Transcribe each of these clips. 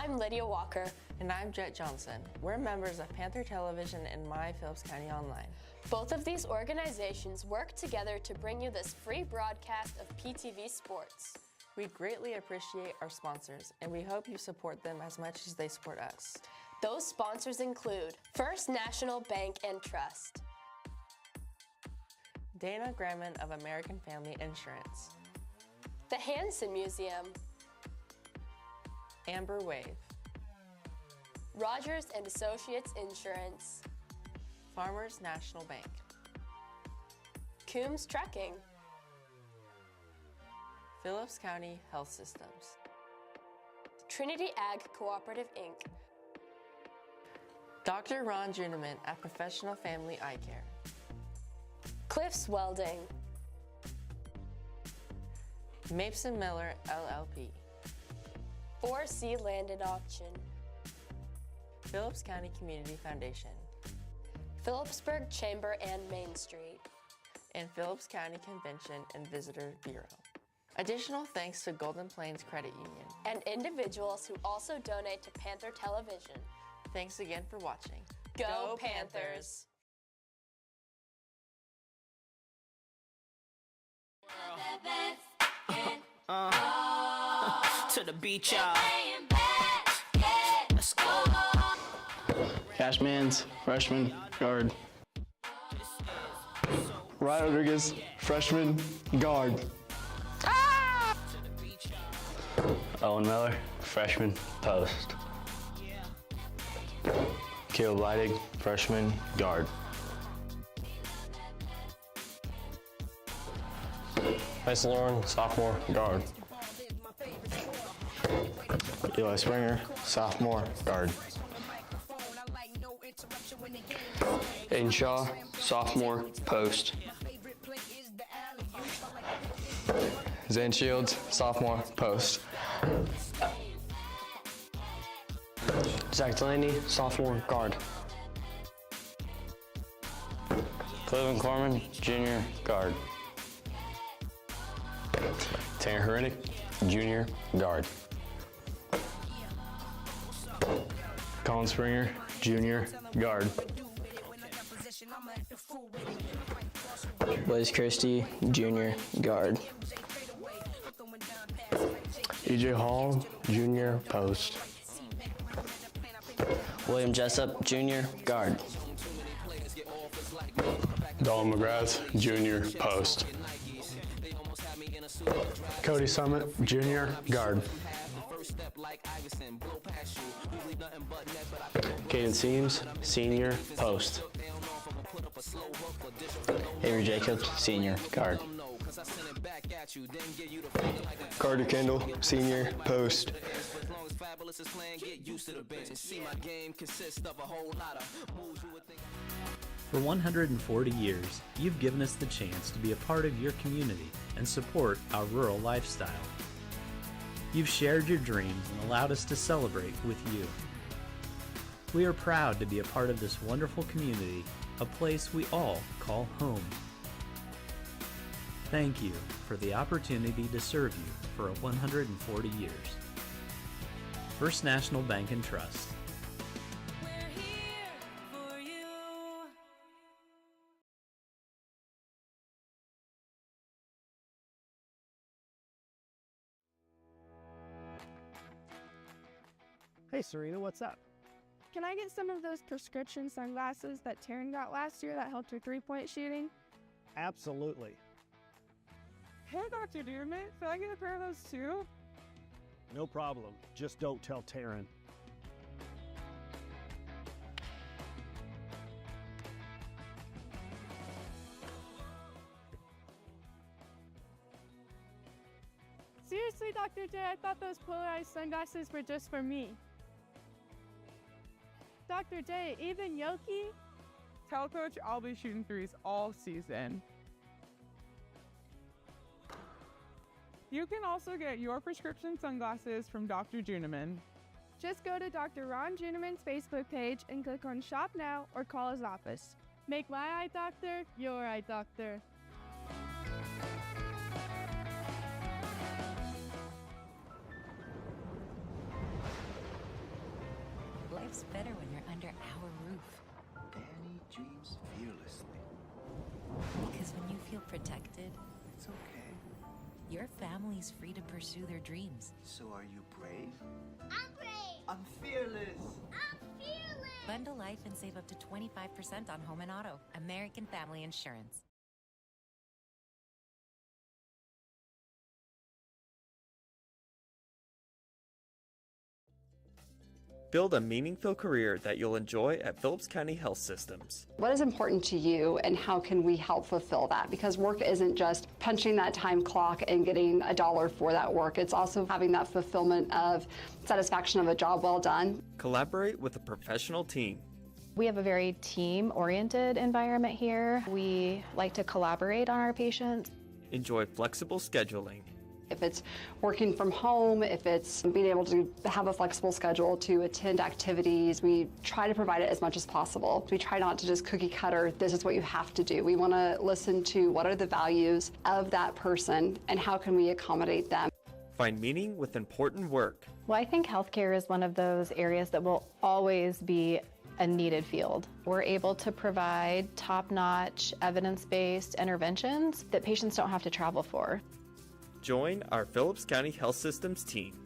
I'm Lydia Walker. And I'm Jet Johnson. We're members of Panther Television and My Phillips County Online. Both of these organizations work together to bring you this free broadcast of PTV sports. We greatly appreciate our sponsors, and we hope you support them as much as they support us. Those sponsors include First National Bank and Trust, Dana Gramman of American Family Insurance, the Hansen Museum, Amber Wave, Rogers and Associates Insurance, Farmers National Bank, Coombs Trucking, Phillips County Health Systems, Trinity Ag Cooperative, Inc., Dr. Ron Juneman at Professional Family Eye Care, Cliffs Welding, Mason Miller LLP, 4C Land and Auction, Phillips County Community Foundation, Phillipsburg Chamber and Main Street, and Phillips County Convention and Visitor Bureau. Additional thanks to Golden Plains Credit Union and individuals who also donate to Panther Television. Thanks again for watching. Go Panthers! To the beach, y'all. Let's go. Cashman's freshman guard. Rodriguez, freshman guard. Owen Miller, freshman post. Caleb Leidig, freshman guard. Mason Lauren, sophomore guard. Eli Springer, sophomore guard. Aiden Shaw, sophomore post. Zane Shields, sophomore post. Zach Delaney, sophomore guard. Cleveland Corman, junior guard. Tanner Herinik, junior guard. Colin Springer, junior guard. Blaze Christie, junior guard. EJ Hall, junior post. William Jessup, junior guard. Dalton McGrath, junior post. Cody Summit, junior guard. Caden Seams, senior post. Avery Jacobs, senior guard. Carter Kendall, senior post. For 140 years, you've given us the chance to be a part of your community and support our rural lifestyle. You've shared your dreams and allowed us to celebrate with you. We are proud to be a part of this wonderful community, a place we all call home. Thank you for the opportunity to serve you for 140 years. First National Bank and Trust. Hey Serena, what's up? Can I get some of those prescription sunglasses that Taryn got last year that helped her three-point shooting? Absolutely. Hey, Dr. Dearman, can I get a pair of those too? No problem. Just don't tell Taryn. Seriously, Dr. J, I thought those polarized sunglasses were just for me. Dr. J, even Yoki? Tell Coach I'll be shooting threes all season. You can also get your prescription sunglasses from Dr. Juneman. Just go to Dr. Ron Juneman's Facebook page and click on Shop Now or call his office. Make my eye doctor your eye doctor. life's better when you're under our roof. Danny dreams fearlessly. Because when you feel protected, It's okay. your family's free to pursue their dreams. So are you brave? I'm brave. I'm fearless. I'm fearless. Bundle life and save up to 25% on home and auto. American Family Insurance. Build a meaningful career that you'll enjoy at Phillips County Health Systems. What is important to you and how can we help fulfill that? Because work isn't just punching that time clock and getting $1 for that work. It's also having that fulfillment of satisfaction of a job well done. Collaborate with a professional team. We have a very team-oriented environment here. We like to collaborate on our patients. Enjoy flexible scheduling. If it's working from home, if it's being able to have a flexible schedule to attend activities, we try to provide it as much as possible. We try not to just cookie cutter, this is what you have to do. We want to listen to what are the values of that person and how can we accommodate them. Find meaning with important work. Well, I think healthcare is one of those areas that will always be a needed field. We're able to provide top-notch, evidence-based interventions that patients don't have to travel for. Join our Phillips County Health Systems team.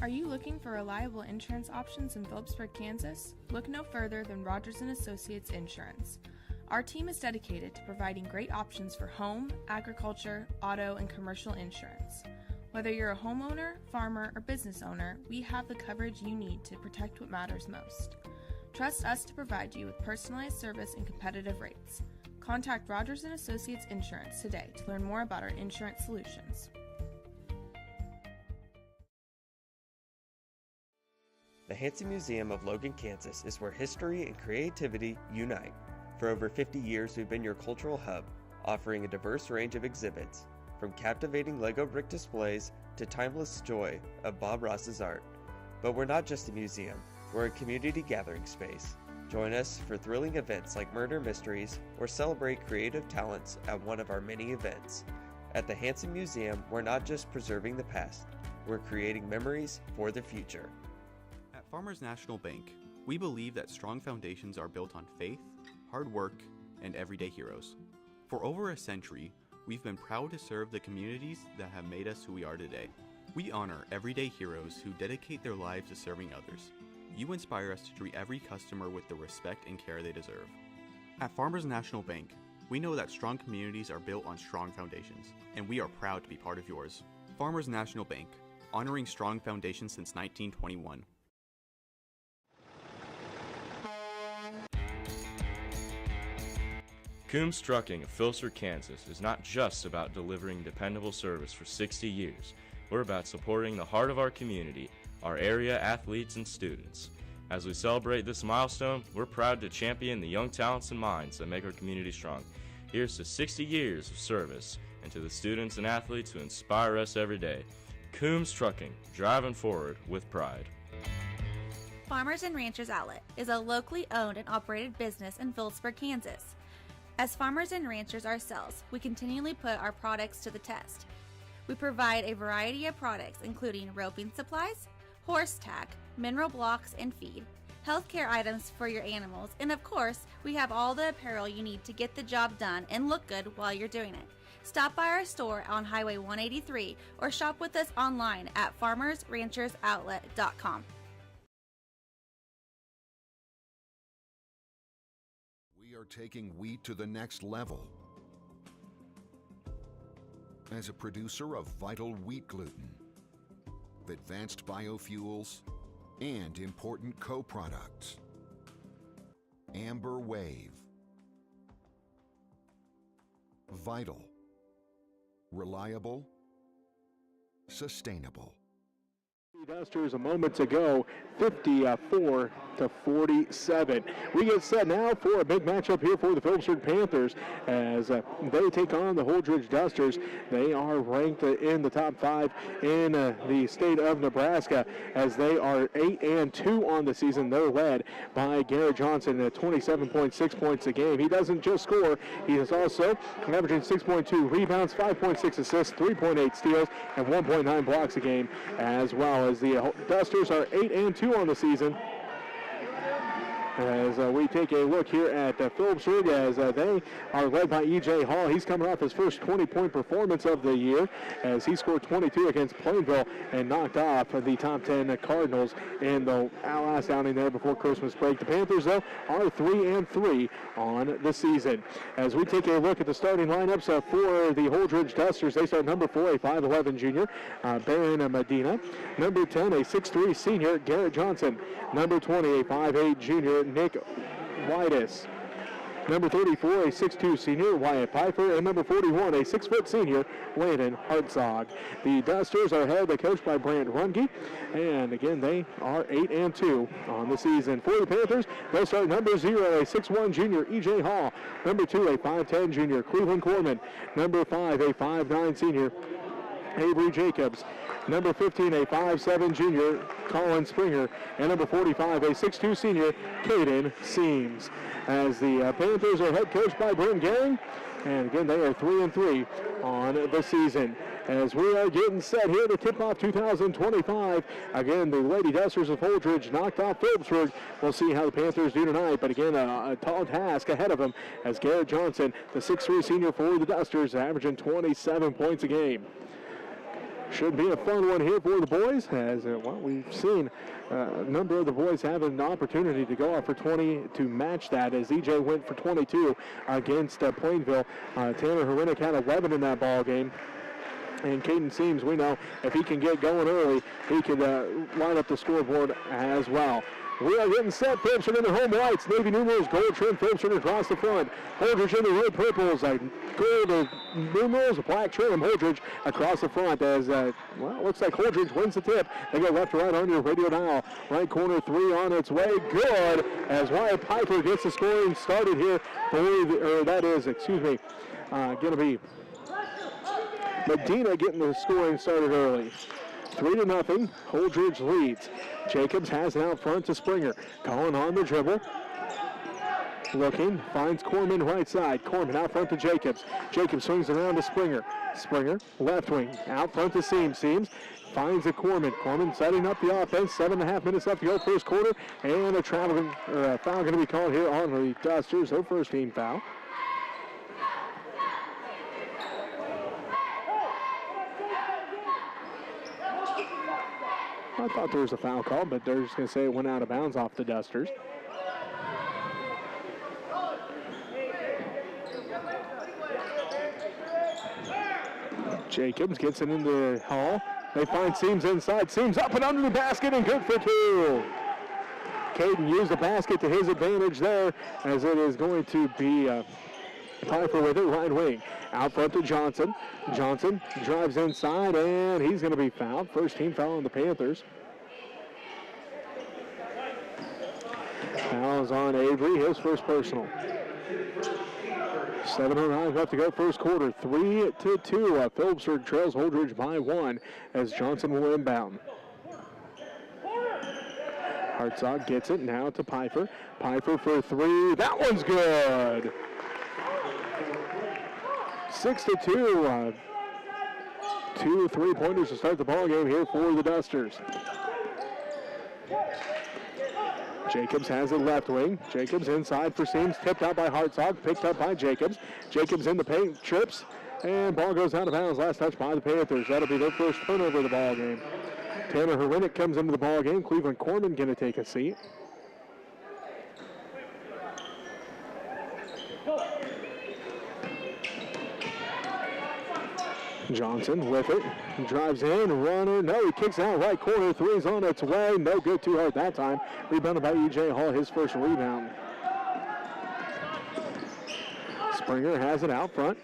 Are you looking for reliable insurance options in Phillipsburg, Kansas? Look no further than Rogers & Associates Insurance. Our team is dedicated to providing great options for home, agriculture, auto, and commercial insurance. Whether you're a homeowner, farmer, or business owner, we have the coverage you need to protect what matters most. Trust us to provide you with personalized service and competitive rates. Contact Rogers & Associates Insurance today to learn more about our insurance solutions. The Hansen Museum of Logan, Kansas is where history and creativity unite. For over 50 years, we've been your cultural hub, offering a diverse range of exhibits, from captivating Lego brick displays to timeless joy of Bob Ross's art. But we're not just a museum, we're a community gathering space. Join us for thrilling events like Murder Mysteries or celebrate creative talents at one of our many events. At the Hansen Museum, we're not just preserving the past, we're creating memories for the future. At Farmers National Bank, we believe that strong foundations are built on faith, hard work, and everyday heroes. For over a century, we've been proud to serve the communities that have made us who we are today. We honor everyday heroes who dedicate their lives to serving others. You inspire us to treat every customer with the respect and care they deserve. At Farmers National Bank, we know that strong communities are built on strong foundations, and we are proud to be part of yours. Farmers National Bank, honoring strong foundations since 1921. Coombs Trucking of Phillipsburg, Kansas is not just about delivering dependable service for 60 years. We're about supporting the heart of our community, our area athletes and students. As we celebrate this milestone, we're proud to champion the young talents and minds that make our community strong. Here's to 60 years of service, and to the students and athletes who inspire us every day. Coombs Trucking, driving forward with pride. Farmers and Ranchers Outlet is a locally owned and operated business in Phillipsburg, Kansas. As farmers and ranchers ourselves, we continually put our products to the test. We provide a variety of products including roping supplies, horse tack, mineral blocks and feed, healthcare items for your animals, and of course, we have all the apparel you need to get the job done and look good while you're doing it. Stop by our store on Highway 183 or shop with us online at farmersranchersoutlet.com. We are taking wheat to the next level. As a producer of vital wheat gluten, advanced biofuels, and important co-products. Amber Wave. Vital. Reliable. Sustainable. Dusters moments ago, 54 47. We get set now for a big matchup here for the Phillipsburg Panthers as they take on the Holdrege Dusters. They are ranked in the top 5 in the state of Nebraska as they are 8-2 on the season. They're led by Garrett Johnson at 27.6 points a game. He doesn't just score, he is also averaging 6.2 rebounds, 5.6 assists, 3.8 steals, and 1.9 blocks a game, as well as the Dusters are 8-2 on the season. As we take a look here at Phillipsburg, as they are led by E.J. Hall. He's coming off his first 20-point performance of the year as he scored 22 against Plainville and knocked off the top 10 Cardinals in the last outing there before Christmas break. The Panthers, though, are 3-3 on the season. As we take a look at the starting lineups for the Holdrege Dusters, they start number 4, a 5'11 junior, Baron Medina. Number 10, a 6'3 senior, Garrett Johnson. Number 20, a 5'8 junior, Nick Whitus. Number 34, a 6'2 senior, Wyatt Pfeiffer. And number 41, a 6' senior, Landon Hartzog. The Dusters are headed coached by Brant Runge. And again, they are 8-2 on the season. For the Panthers, they'll start number 0, a 6'1 junior, E.J. Hall. Number 2, a 5'10 junior, Cleveland Corman. Number 5, a 5'9 senior, Avery Jacobs. Number 15, a 5'7 junior, Colin Springer. And number 45, a 6'2 senior, Caden Seams. As the Panthers are head coached by Brent Gehring. And again, they are 3-3 on the season. As we are getting set here to tip off 2025. Again, the Lady Dusters of Holdrege knocked off Phillipsburg. We'll see how the Panthers do tonight. But again, a tall task ahead of them as Garrett Johnson, the 6'3 senior for the Dusters, averaging 27 points a game. Should be a fun one here for the boys, as well, we've seen a number of the boys have an opportunity to go off for 20 to match that, as EJ went for 22 against Plainville. Tanner Herinek had 11 in that ball game. And Caden Seams, we know if he can get going early, he could line up the scoreboard as well. We are getting set. Phillipsburg in the home whites. Navy numerals, gold trim. Phillipsburg across the front. Holdrege in the red purples. Gold numerals, black trim. Holdrege across the front as, well, looks like Holdrege wins the tip. They go left to right on your radio dial. Right corner 3 on its way. Good as Wyatt Piper gets the scoring started here for going to be Medina getting the scoring started early. 3-0, Holdrege leads. Jacobs has it out front to Springer. Colin on the dribble. Looking, finds Corman right side. Corman out front to Jacobs. Jacobs swings around to Springer. Springer, left wing, out front to Seams. Seams finds a Corman. Corman setting up the offense. 7.5 minutes left to go first quarter. And a foul going to be called here on the Dusters. Their first team foul. I thought there was a foul call, but they're just going to say it went out of bounds off the Dusters. Jacobs gets it into Hall. They find Seams inside. Seams up and under the basket and good for 2. Caden used the basket to his advantage there, as it is going to be Piper with it, right wing. Out front to Johnson. Johnson drives inside, and he's going to be fouled. First team foul on the Panthers. Fouls on Avery, his first personal. 7:09 left to go first quarter. 3-2. Phillipsburg trails Holdrege by 1 as Johnson will inbound. Hartzog gets it now to Piper. Piper for 3. That one's good. 6-2. 2 3-pointers to start the ball game here for the Dusters. Jacobs has it left wing. Jacobs inside for Seams, tipped out by Hartzog, picked up by Jacobs. Jacobs in the paint, trips, and ball goes out of bounds. Last touch by the Panthers. That'll be their first turnover of the ball game. Tanner Herinek comes into the ball game. Cleveland Corman going to take a seat. Johnson with it, drives in, runner, no, he kicks out right corner, 3's on its way, no good, too hard that time. Rebounded by E.J. Hall, his first rebound. Springer has it out front,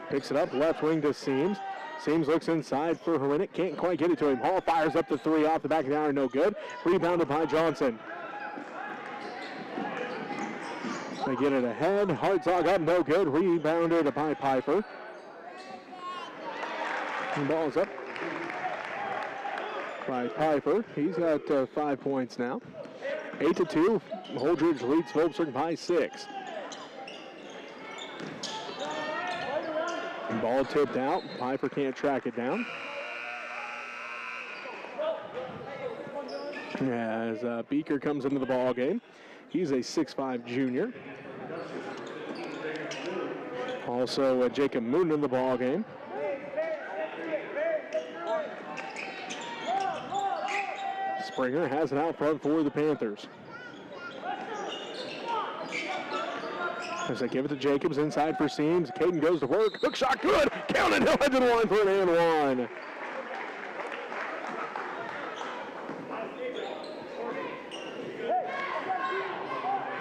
picks it up, left wing to Seams. Seams looks inside for Herinek, can't quite get it to him. Hall fires up the 3 off the back of the iron, no good. Rebounded by Johnson. They get it ahead. Hartzog up, no good. Rebounded by Piper. The ball's up by Piper. He's got 5 points now. 8-2. Holdrege leads Phillipsburg by 6. Ball tipped out. Piper can't track it down. As Beaker comes into the ball game. He's a 6'5" junior. Also Jacob Moon in the ball game. Springer has it out front for the Panthers. As they give it to Jacobs inside for Seams. Caden goes to work. Hook shot good. Counted. He'll head to the line for an and one.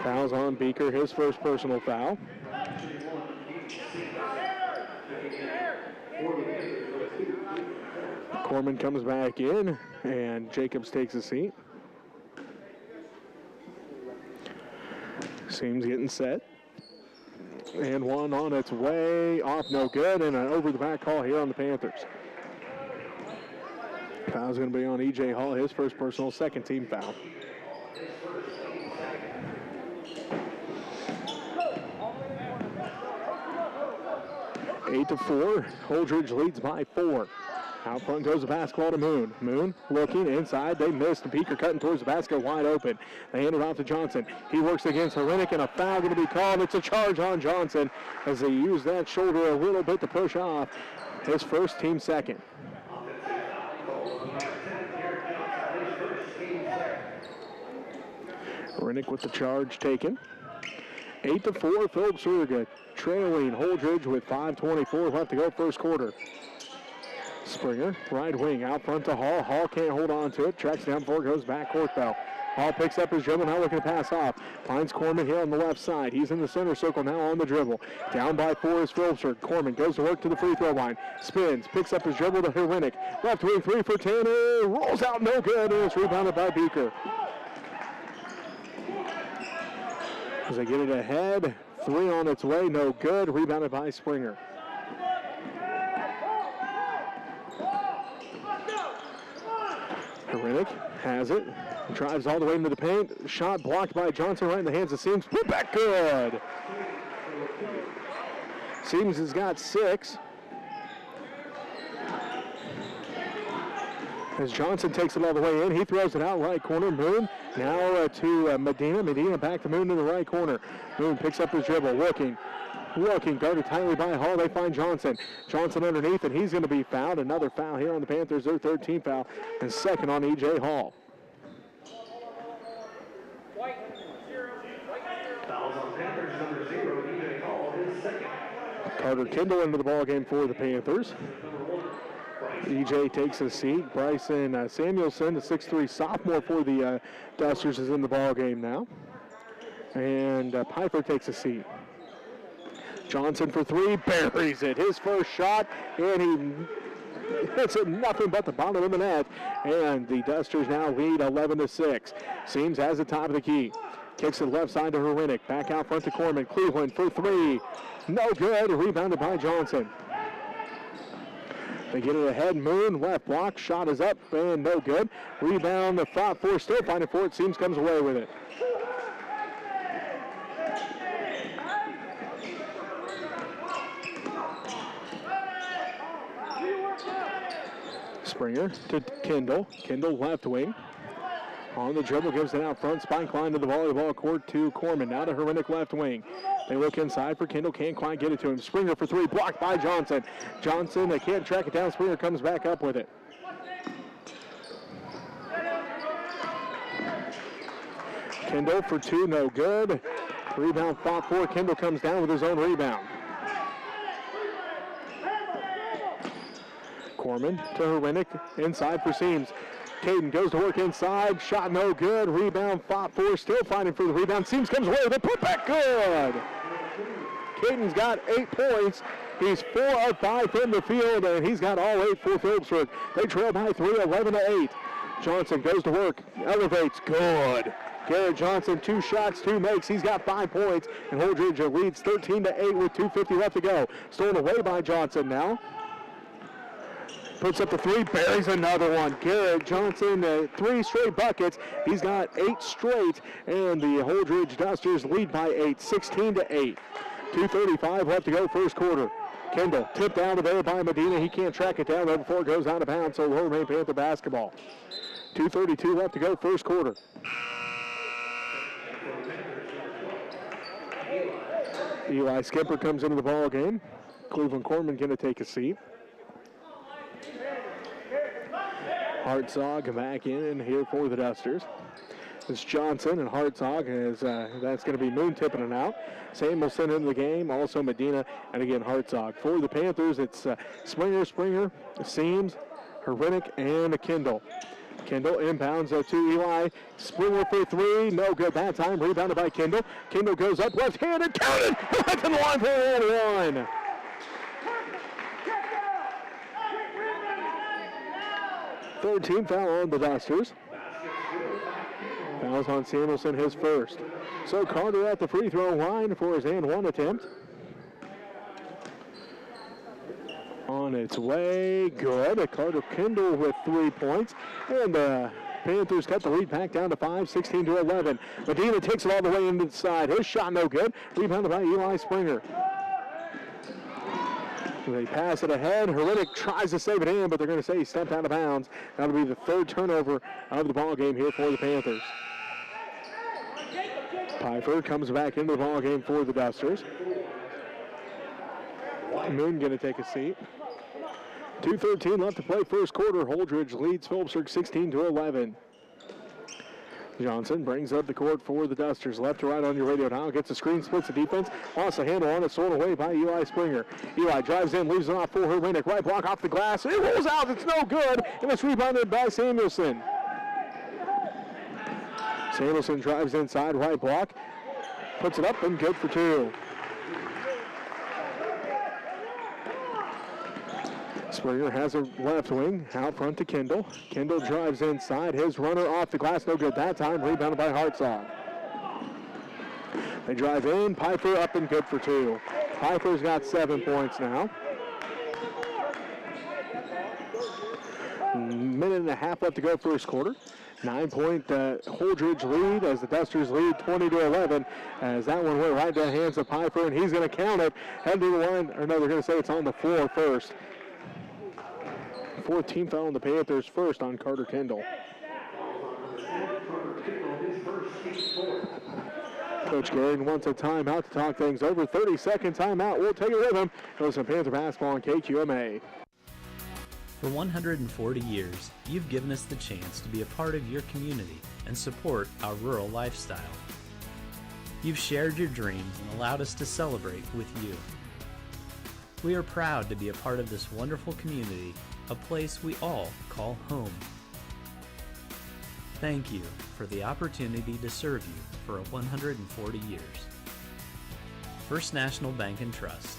Fouls on Beaker, his first personal foul. Corman comes back in, and Jacobs takes a seat. Seams getting set. And one on its way, off no good, and an over-the-back call here on the Panthers. Foul's going to be on E.J. Hall, his first personal, second team foul. Eight to 4. Holdrege leads by 4. Out front goes the basketball to Moon. Moon looking inside. They missed. Beaker cutting towards the basket, wide open. They hand it off to Johnson. He works against Herinick, and a foul going to be called. It's a charge on Johnson as they use that shoulder a little bit to push off his first, team second. Herinick with the charge taken. 8 to 4. Phillipsburg trailing Holdrege with 5:24 left to go first quarter. Springer, right wing, out front to Hall. Hall can't hold on to it. Tracks down four, goes back court though. Hall picks up his dribble, now looking to pass off. Finds Corman here on the left side. He's in the center circle now on the dribble. Down by 4 is Phillipsburg. Corman goes to work to the free throw line. Spins, picks up his dribble to Herinick. Left wing 3 for Tanner. Rolls out, no good, and it's rebounded by Beaker. As they get it ahead, 3 on its way, no good. Rebounded by Springer. Herinick has it. Drives all the way into the paint. Shot blocked by Johnson right in the hands of Seams. Put back good. Seams has got 6. As Johnson takes it all the way in, he throws it out right corner. Moon now to Medina. Medina back to Moon in the right corner. Moon picks up his dribble, looking, guarded tightly by Hall. They find Johnson. Johnson underneath, and he's going to be fouled. Another foul here on the Panthers, their 13th foul, and second on E.J. Hall. Fouls on Panthers, number 0, E.J. Hall, his second. Carter Kendall into the ball game for the Panthers. EJ takes a seat. Bryson Samuelson, the 6'3 sophomore for the Dusters, is in the ball game now. And Piper takes a seat. Johnson for 3, buries it. His first shot, and he hits it nothing but the bottom of the net. And the Dusters now lead 11-6. Seams has the top of the key. Kicks it left side to Herinick. Back out front to Corman. Cleveland for 3. No good. Rebounded by Johnson. They get it ahead. Moon, left block. Shot is up and no good. Rebound, the fought for, still finding for it. Seams comes away with it. Springer to Kendall. Kendall left wing. On the dribble, gives it out front. Spike line to the volleyball court to Corman. Now to Herinick left wing. They look inside for Kendall. Can't quite get it to him. Springer for 3. Blocked by Johnson. Johnson, they can't track it down. Springer comes back up with it. Kendall for 2. No good. Rebound fought for. Kendall comes down with his own rebound. Corman to Herinick. Inside for Seams. Caden goes to work inside. Shot no good. Rebound fought for. Still fighting for the rebound. Seams comes away with it. Put back good. Caden's got 8 points. He's 4 of 5 from the field, and he's got all 8 for Phillipsburg. They trail by 3, 11-8. Johnson goes to work. Elevates. Good. Garrett Johnson, 2 shots, 2 makes. He's got 5 points, and Holdrege leads 13-8 with 2:50 left to go. Stolen away by Johnson now. Puts up the 3, buries another one. Garrett Johnson, 3 straight buckets. He's got 8 straight, and the Holdrege Dusters lead by 8, 16-8. 2:35 left to go, first quarter. Kendall tipped out of there by Medina. He can't track it down though before it goes out of bounds, so will remain Panther basketball. 2:32 left to go, first quarter. Eli Skipper comes into the ball game. Cleveland Corman going to take a seat. Hartzog back in here for the Dusters. It's Johnson and Hartzog as that's going to be Moon tipping it out. Samuelson into the game, also Medina, and again Hartzog. For the Panthers, it's Springer, Seams, Herinick, and Kendall. Kendall inbounds to Eli. Springer for 3, no good that time. Rebounded by Kendall. Kendall goes up left-handed, counted, right to the line for a 1-1. Third team foul on the Dusters. Fouls on Samuelson, his first. So Carter at the free throw line for his and 1 attempt. On its way, good. Carter Kendall with 3 points. And the Panthers cut the lead back down to 5, 16-11. Medina takes it all the way into the side. His shot no good. Rebounded by Eli Springer. They pass it ahead. Herinick tries to save it in, but they're going to say he stepped out of bounds. That'll be the 3rd turnover of the ball game here for the Panthers. Pfeiffer comes back into the ball game for the Dusters. Moon going to take a seat. 2:13 left to play first quarter. Holdrege leads Phillipsburg 16-11. Johnson brings up the court for the Dusters. Left to right on your radio dial. Gets a screen, splits the defense. Lost the handle on it, stolen away by Eli Springer. Eli drives in, leaves it off for Herinick. Right block off the glass. It rolls out. It's no good. And it's rebounded by Samuelson. Samuelson drives inside, right block. Puts it up and good for 2. Springer has a left wing, out front to Kendall. Kendall drives inside, his runner off the glass, no good that time, rebounded by Hartzog. They drive in, Piper up and good for 2. Piper's got 7 points now. Minute and a half left to go first quarter. 9-point Holdrege lead as the Dusters lead 20-11 as that one went right to the hands of Piper, and he's going to count it. Head to the line, or no, they're going to say it's on the floor first. 4th team foul on the Panthers, first on Carter Kendall. Coach Gehrig wants a timeout to talk things over. 30-second timeout. We'll take it with him. Goes to Panther basketball on KQMA. For 140 years, you've given us the chance to be a part of your community and support our rural lifestyle. You've shared your dreams and allowed us to celebrate with you. We are proud to be a part of this wonderful community, a place we all call home. Thank you for the opportunity to serve you for 140 years. First National Bank and Trust.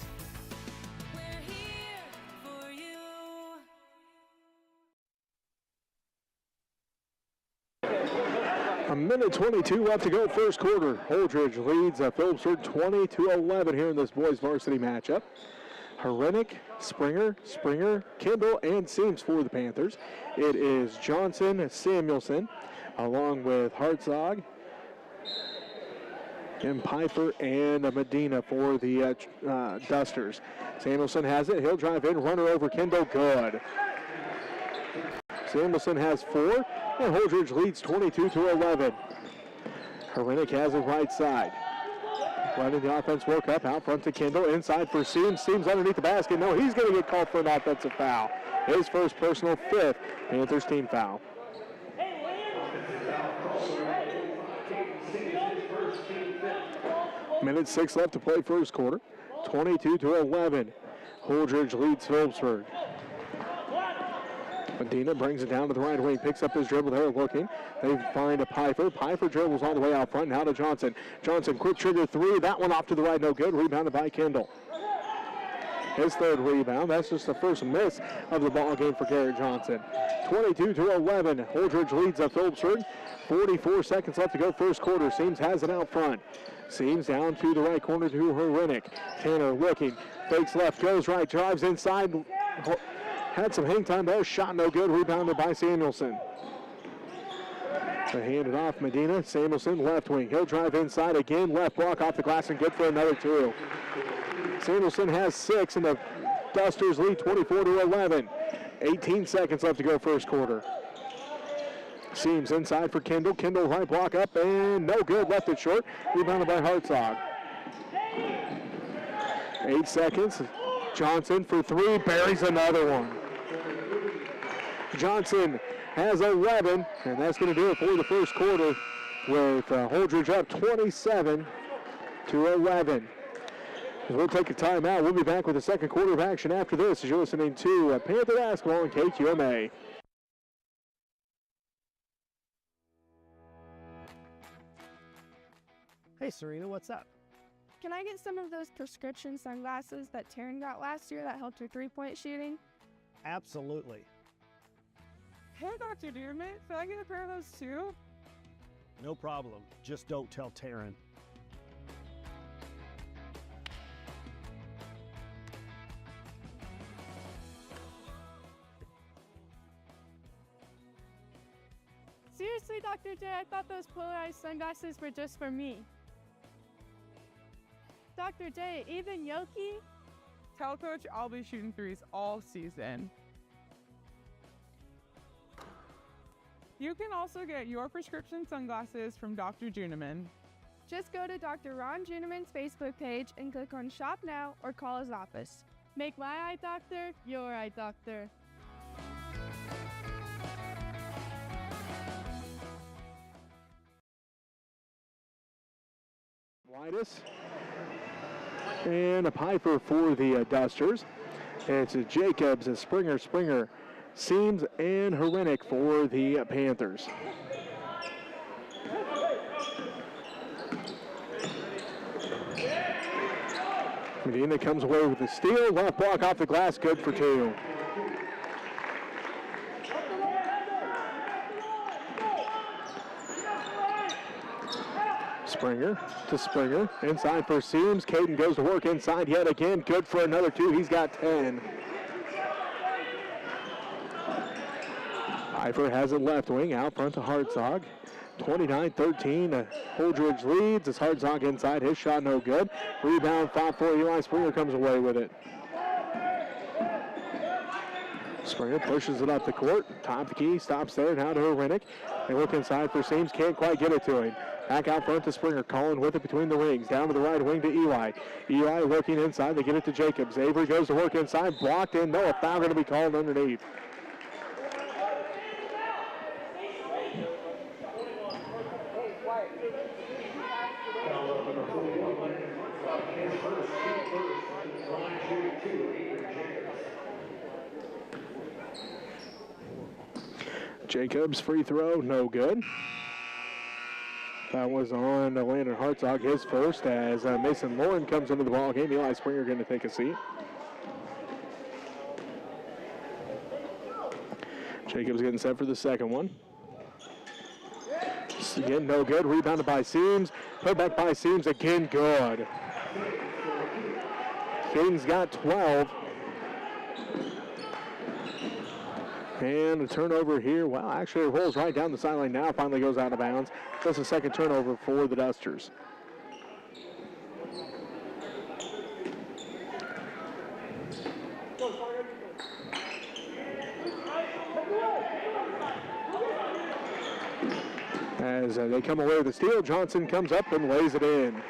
A minute 22 left to go first quarter. Holdrege leads Phillipsburg 20-11 here in this boys varsity matchup. Herinick, Springer, Kendall, and Seams for the Panthers. It is Johnson, Samuelson, along with Hartzog, and Piper and Medina for the Dusters. Samuelson has it. He'll drive in, runner over Kendall, good. Samuelson has 4, and Holdrege leads 22-11. Herinick has it right side. Letting the offense work up out front to Kendall. Inside for Seams. Seams underneath the basket. No, he's going to get called for an offensive foul. His first personal, 5th Panthers team foul. Minute 6 left to play first quarter. 22-11. Holdrege leads Phillipsburg. Medina brings it down to the right wing, picks up his dribble there looking. They find a Piper. Piper dribbles all the way out front, now to Johnson. Johnson, quick trigger 3. That one off to the right, no good. Rebounded by Kendall. his third rebound. That's just the first miss of the ball game for Garrett Johnson. 22-11, Holdrege leads Phillipsburg. 44 seconds left to go first quarter. Seams has it out front. Seams down to the right corner to Herwinick. Tanner looking, fakes left, goes right, drives inside. Had some hang time there, shot no good, rebounded by Samuelson. They hand it off, Medina. Samuelson, left wing. He'll drive inside again, left block off the glass and good for another two. Samuelson has 6 and the Dusters lead 24-11. 18 seconds left to go first quarter. Seams inside for Kendall. Kendall right block up and no good, left it short. Rebounded by Hartzog. 8 seconds. Johnson for 3, buries another one. Johnson has 11, and that's going to do it for the first quarter with Holdrege up 27-11. We'll take a timeout. We'll be back with the second quarter of action after this as you're listening to Panther Basketball on KQMA. Hey, Serena, what's up? Can I get some of those prescription sunglasses that Taryn got last year that helped her three-point shooting? Absolutely. Hey, Dr. Dearman, can I get a pair of those too? No problem. Just don't tell Taryn. Seriously, Dr. J, I thought those polarized sunglasses were just for me. Dr. J, even Yoki? Tell Coach I'll be shooting threes all season. You can also get your prescription sunglasses from Dr. Juneman. Just go to Dr. Ron Juneman's Facebook page and click on Shop Now or call his office. Make my eye doctor your eye doctor. Whitus and a Piper for the Dusters. It's Jacobs, Springer, Seams, and Herwinick for the Panthers. Medina comes away with the steal. Left block off the glass, good for 2. Springer to Springer. Inside for Seams. Caden goes to work inside yet again. Good for another 2. He's got 10. Pfeiffer has it left wing out front to Hartzog. 29-13. Holdrege leads as Hartzog inside. His shot no good. Rebound, 5-4. Eli Springer comes away with it. Springer pushes it up the court. Top the key. Stops there. Now to Herwinick. They look inside for Seams. Can't quite get it to him. Back out front to Springer. Collin with it between the rings. Down to the right wing to Eli. Eli looking inside. They get it to Jacobs. Avery goes to work inside. Blocked in. No, a foul going to be called underneath. Jacobs free throw, no good. That was on Landon Hartzog, his first, as Mason Lauren comes into the ball game. Eli Springer going to take a seat. Jacobs getting set for the second one. Again, no good. Rebounded by Seams. Put back by Seams again, good. Caden's got 12. And a turnover here. Well, actually it rolls right down the sideline now. Finally goes out of bounds. That's a second turnover for the Dusters. As they come away with the steal, Johnson comes up and lays it in.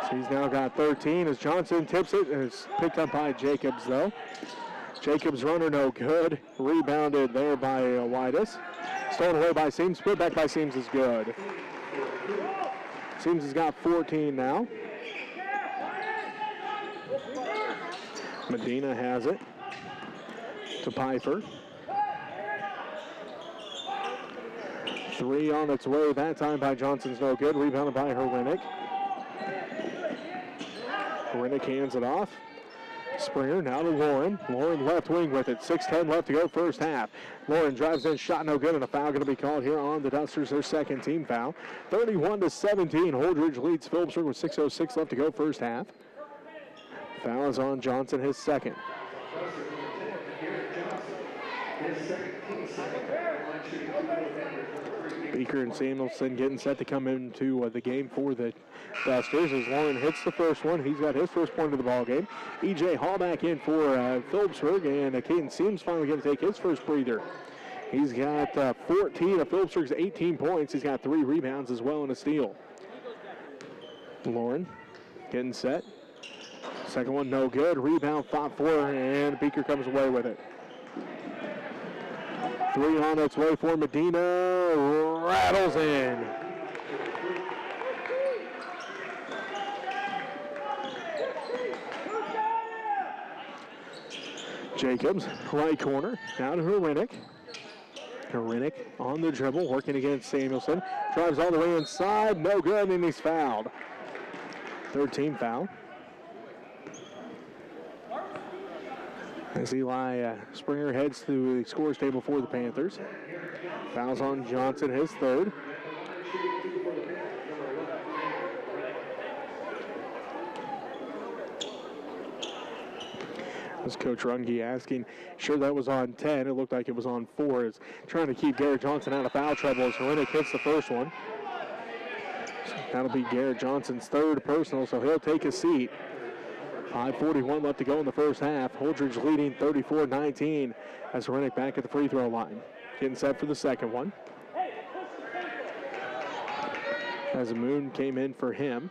So he's now got 13 as Johnson tips it, and it's picked up by Jacobs though. Jacobs runner no good. Rebounded there by Whitus. Stolen away by Seams. Put back by Seams is good. Seams has got 14 now. Medina has it to Pfeiffer. 3 on its way that time by Johnson's no good. Rebounded by Herwinick. Renick hands it off. Springer now to Lauren. Lauren left wing with it. 6:10 left to go first half. Lauren drives in, shot no good, and a foul going to be called here on the Dusters, their second team foul. 31-17. Holdrege leads Phillipsburg with 6:06 left to go first half. Foul is on Johnson, his second. Beaker and Samuelson getting set to come into the game for the Dusters as Lauren hits the first one. He's got his first point of the ball game. E.J. Hall back in for Phillipsburg, and Caden Seams finally going to take his first breather. He's got 14 of Phillipsburg's 18 points. He's got 3 rebounds as well and a steal. Lauren getting set. Second one no good. Rebound fought for, and Beaker comes away with it. 3 on its way for Medina. Rattles in. Jacobs, right corner. Now to Renick. Renick on the dribble, working against Samuelson. Drives all the way inside. No good, and he's fouled. Third team foul. As Eli Springer heads to the scores table for the Panthers. Fouls on Johnson, his third. As Coach Runge asking, sure that was on 10. It looked like it was on 4. Is trying to keep Garrett Johnson out of foul trouble as Renick hits the first one. That'll be Garrett Johnson's third personal, so he'll take a seat. 5:41 left to go in the first half. Holdrege leading 34-19 as Renick back at the free throw line. Getting set for the second one. As Moon came in for him.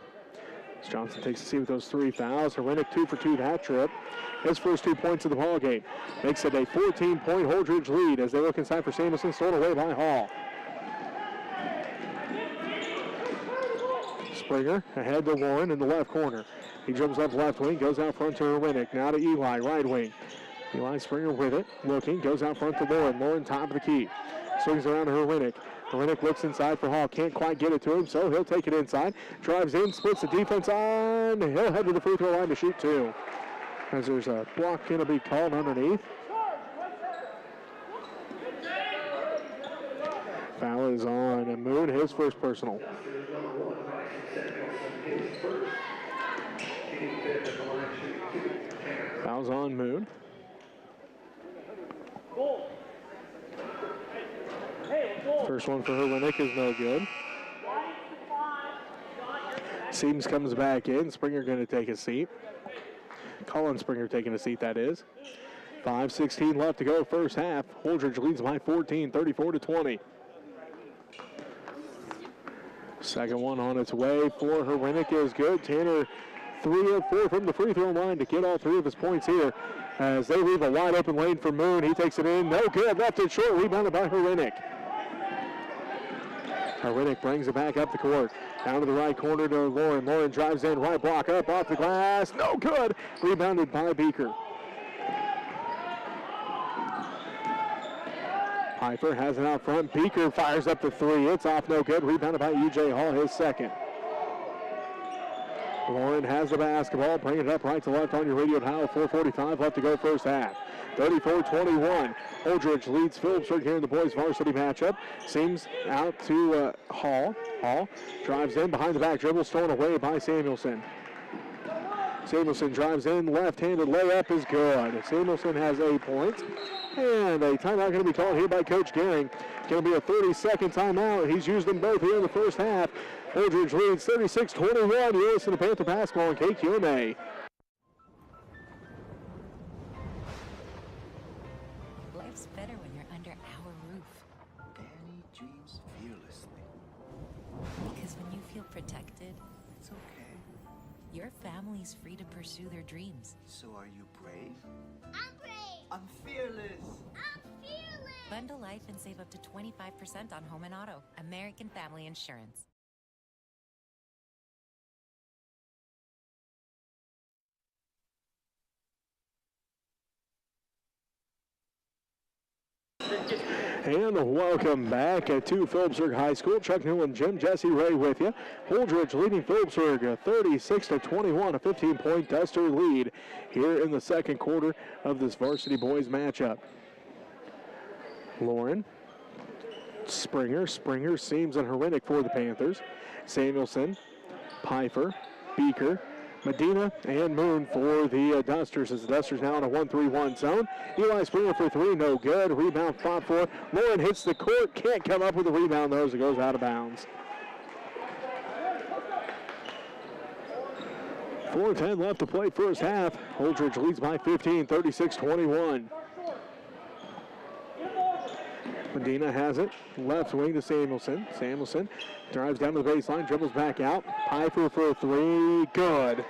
As Johnson takes a seat with those 3 fouls. Renick 2 for 2 that trip. His first 2 points of the ball game. Makes it a 14-point Holdrege lead as they look inside for Samuelson, stolen away by Hall. Springer ahead to Lauren in the left corner. He dribbles up left wing, goes out front to Renick. Now to Eli, right wing. Eli Springer with it, looking, goes out front to Lauren. Lauren top of the key. Swings around to Renick. Renick looks inside for Hall. Can't quite get it to him, so he'll take it inside. Drives in, splits the defense on. He'll head to the free throw line to shoot 2. As there's a block going to be called underneath. Foul is on Moon, his first personal. Foul's on Moon. First one for Renick is no good. Seams comes back in. Springer going to take a seat. Colin Springer taking a seat, that is. 5:16 left to go first half. Holdrege leads by 14, 34-20. Second one on its way for Renick is good. Tanner 3 of 4 from the free throw line to get all 3 of his points here as they leave a wide open lane for Moon. He takes it in. No good. Left it short. Rebounded by Renick. Renick brings it back up the court. Down to the right corner to Lauren. Lauren drives in. Right block up off the glass. No good. Rebounded by Beaker. Piper has it out front. Beaker fires up the 3. It's off, no good. Rebounded by E.J. Hall, his second. Lauren has the basketball. Bring it up right to left on your radio dial. 4:45 left to go first half. 34-21. Holdrege leads Phillipsburg here in the boys varsity matchup. Seams out to Hall. Hall drives in behind the back dribble, stolen away by Samuelson. Samuelson drives in, left-handed layup is good. Samuelson has 8 points. And a timeout going to be called here by Coach Gehring. Going to be a 30-second timeout. He's used them both here in the first half. Holdrege leads 36-21. You listen to Panther Basketball on KQMA. Life's better when you're under our roof. Danny dreams fearlessly. Because when you feel protected, It's okay. your family's free to pursue their dreams. So are you brave? I'm brave. I'm fearless. I'm fearless. Bundle life and save up to 25% on home and auto. American Family Insurance. And welcome back to Phillipsburg High School. Chuck Newland, Jim Jesse Ray with you. Holdrege leading Phillipsburg 36-21, a 15-point Duster lead here in the second quarter of this varsity boys matchup. Lauren, Springer, Seams, and Herinick for the Panthers. Samuelson, Pfeiffer, Beaker, Medina, and Moon for the Dusters, as the Dusters now in a 1-3-1 zone. Eli Springer for three, no good. Rebound fought for. Lauren hits the court, can't come up with a rebound though as it goes out of bounds. 4:10 left to play first half. Holdrege leads by 15, 36-21. Medina has it, left wing to Samuelson. Samuelson drives down to the baseline, dribbles back out. Pfeiffer for three, good.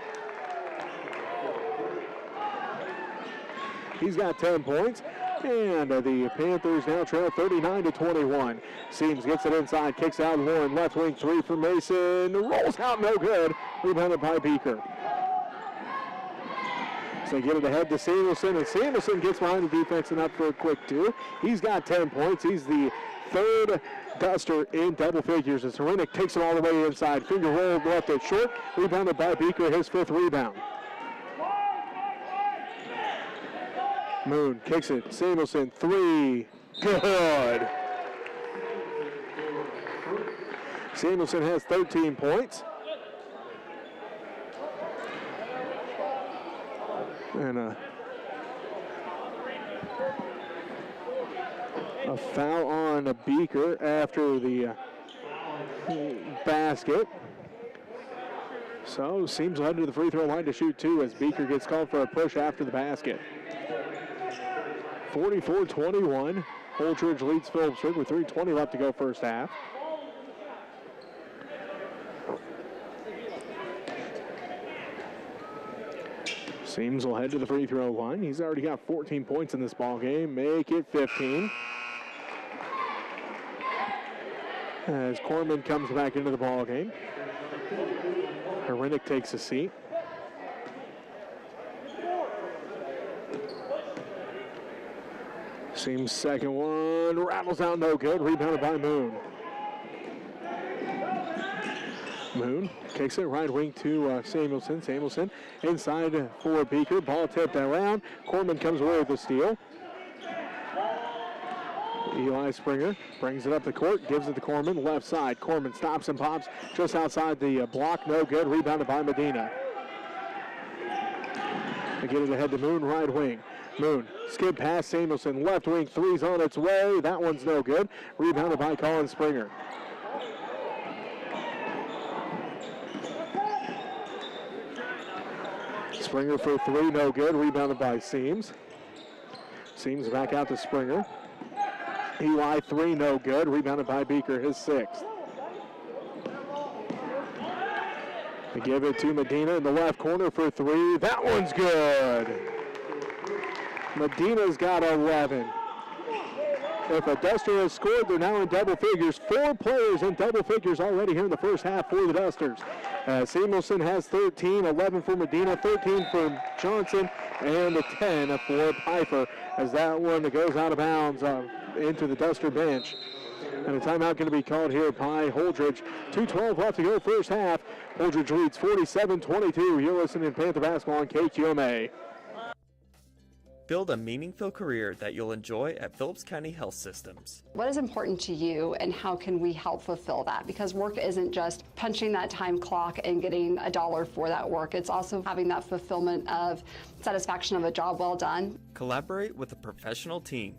He's got 10 points, and the Panthers now trail 39-21. Seams gets it inside, kicks out Lauren, left wing three for Mason, rolls out, no good. Rebounded by Beaker. So they get it ahead to Samuelson, and Samuelson gets behind the defense and up for a quick two. He's got 10 points. He's the third Duster in double figures as Herinick takes it all the way inside. Finger roll left it short. Rebounded by Beaker, his fifth rebound. Moon kicks it. Samuelson, three. Good. Samuelson has 13 points. And a foul on a Beaker after the basket. So Seams will head to the free throw line to shoot two as Beaker gets called for a push after the basket. 44-21. Holdrege leads Phillipsburg with 3:20 left to go first half. Seams will head to the free throw line. He's already got 14 points in this ball game. Make it 15. As Corman comes back into the ball game. Herinick takes a seat. Seams second one, rattles out, no good. Rebounded by Moon. Moon kicks it right wing to Samuelson. Samuelson inside for Beaker. Ball tipped around. Corman comes away with the steal. Eli Springer brings it up the court, gives it to Corman, left side. Corman stops and pops just outside the block, no good. Rebounded by Medina. They get it ahead to Moon, right wing. Moon, skid past Samuelson, left wing, three's on its way. That one's no good. Rebounded by Colin Springer. Springer for three, no good. Rebounded by Seams. Seams back out to Springer. Eli, three, no good. Rebounded by Beaker, his sixth. They give it to Medina in the left corner for three. That one's good. Medina's got 11. If a Duster has scored, they're now in double figures. 4 players in double figures already here in the first half for the Dusters. Samuelson has 13, 11 for Medina, 13 for Johnson, and a 10 for Pfeiffer as that one goes out of bounds into the Duster bench. And a timeout going to be called here by Holdrege. 2:12 left to go first half. Holdrege leads 47-22. You're listening to Panther Basketball on KQMA. Build a meaningful career that you'll enjoy at Phillips County Health Systems. What is important to you and how can we help fulfill that? Because work isn't just punching that time clock and getting $1 for that work. It's also having that fulfillment of satisfaction of a job well done. Collaborate with a professional team.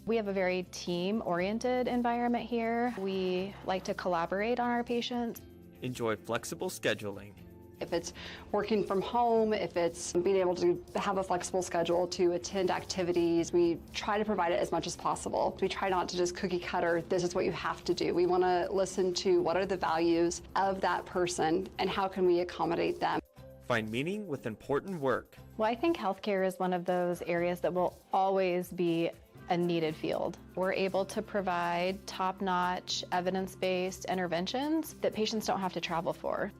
We have a very team-oriented environment here. We like to collaborate on our patients. Enjoy flexible scheduling. If it's working from home, if it's being able to have a flexible schedule to attend activities, we try to provide it as much as possible. We try not to just cookie cutter, this is what you have to do. We want to listen to what are the values of that person and how can we accommodate them. Find meaning with important work. Well, I think healthcare is one of those areas that will always be a needed field. We're able to provide top-notch, evidence-based interventions that patients don't have to travel for.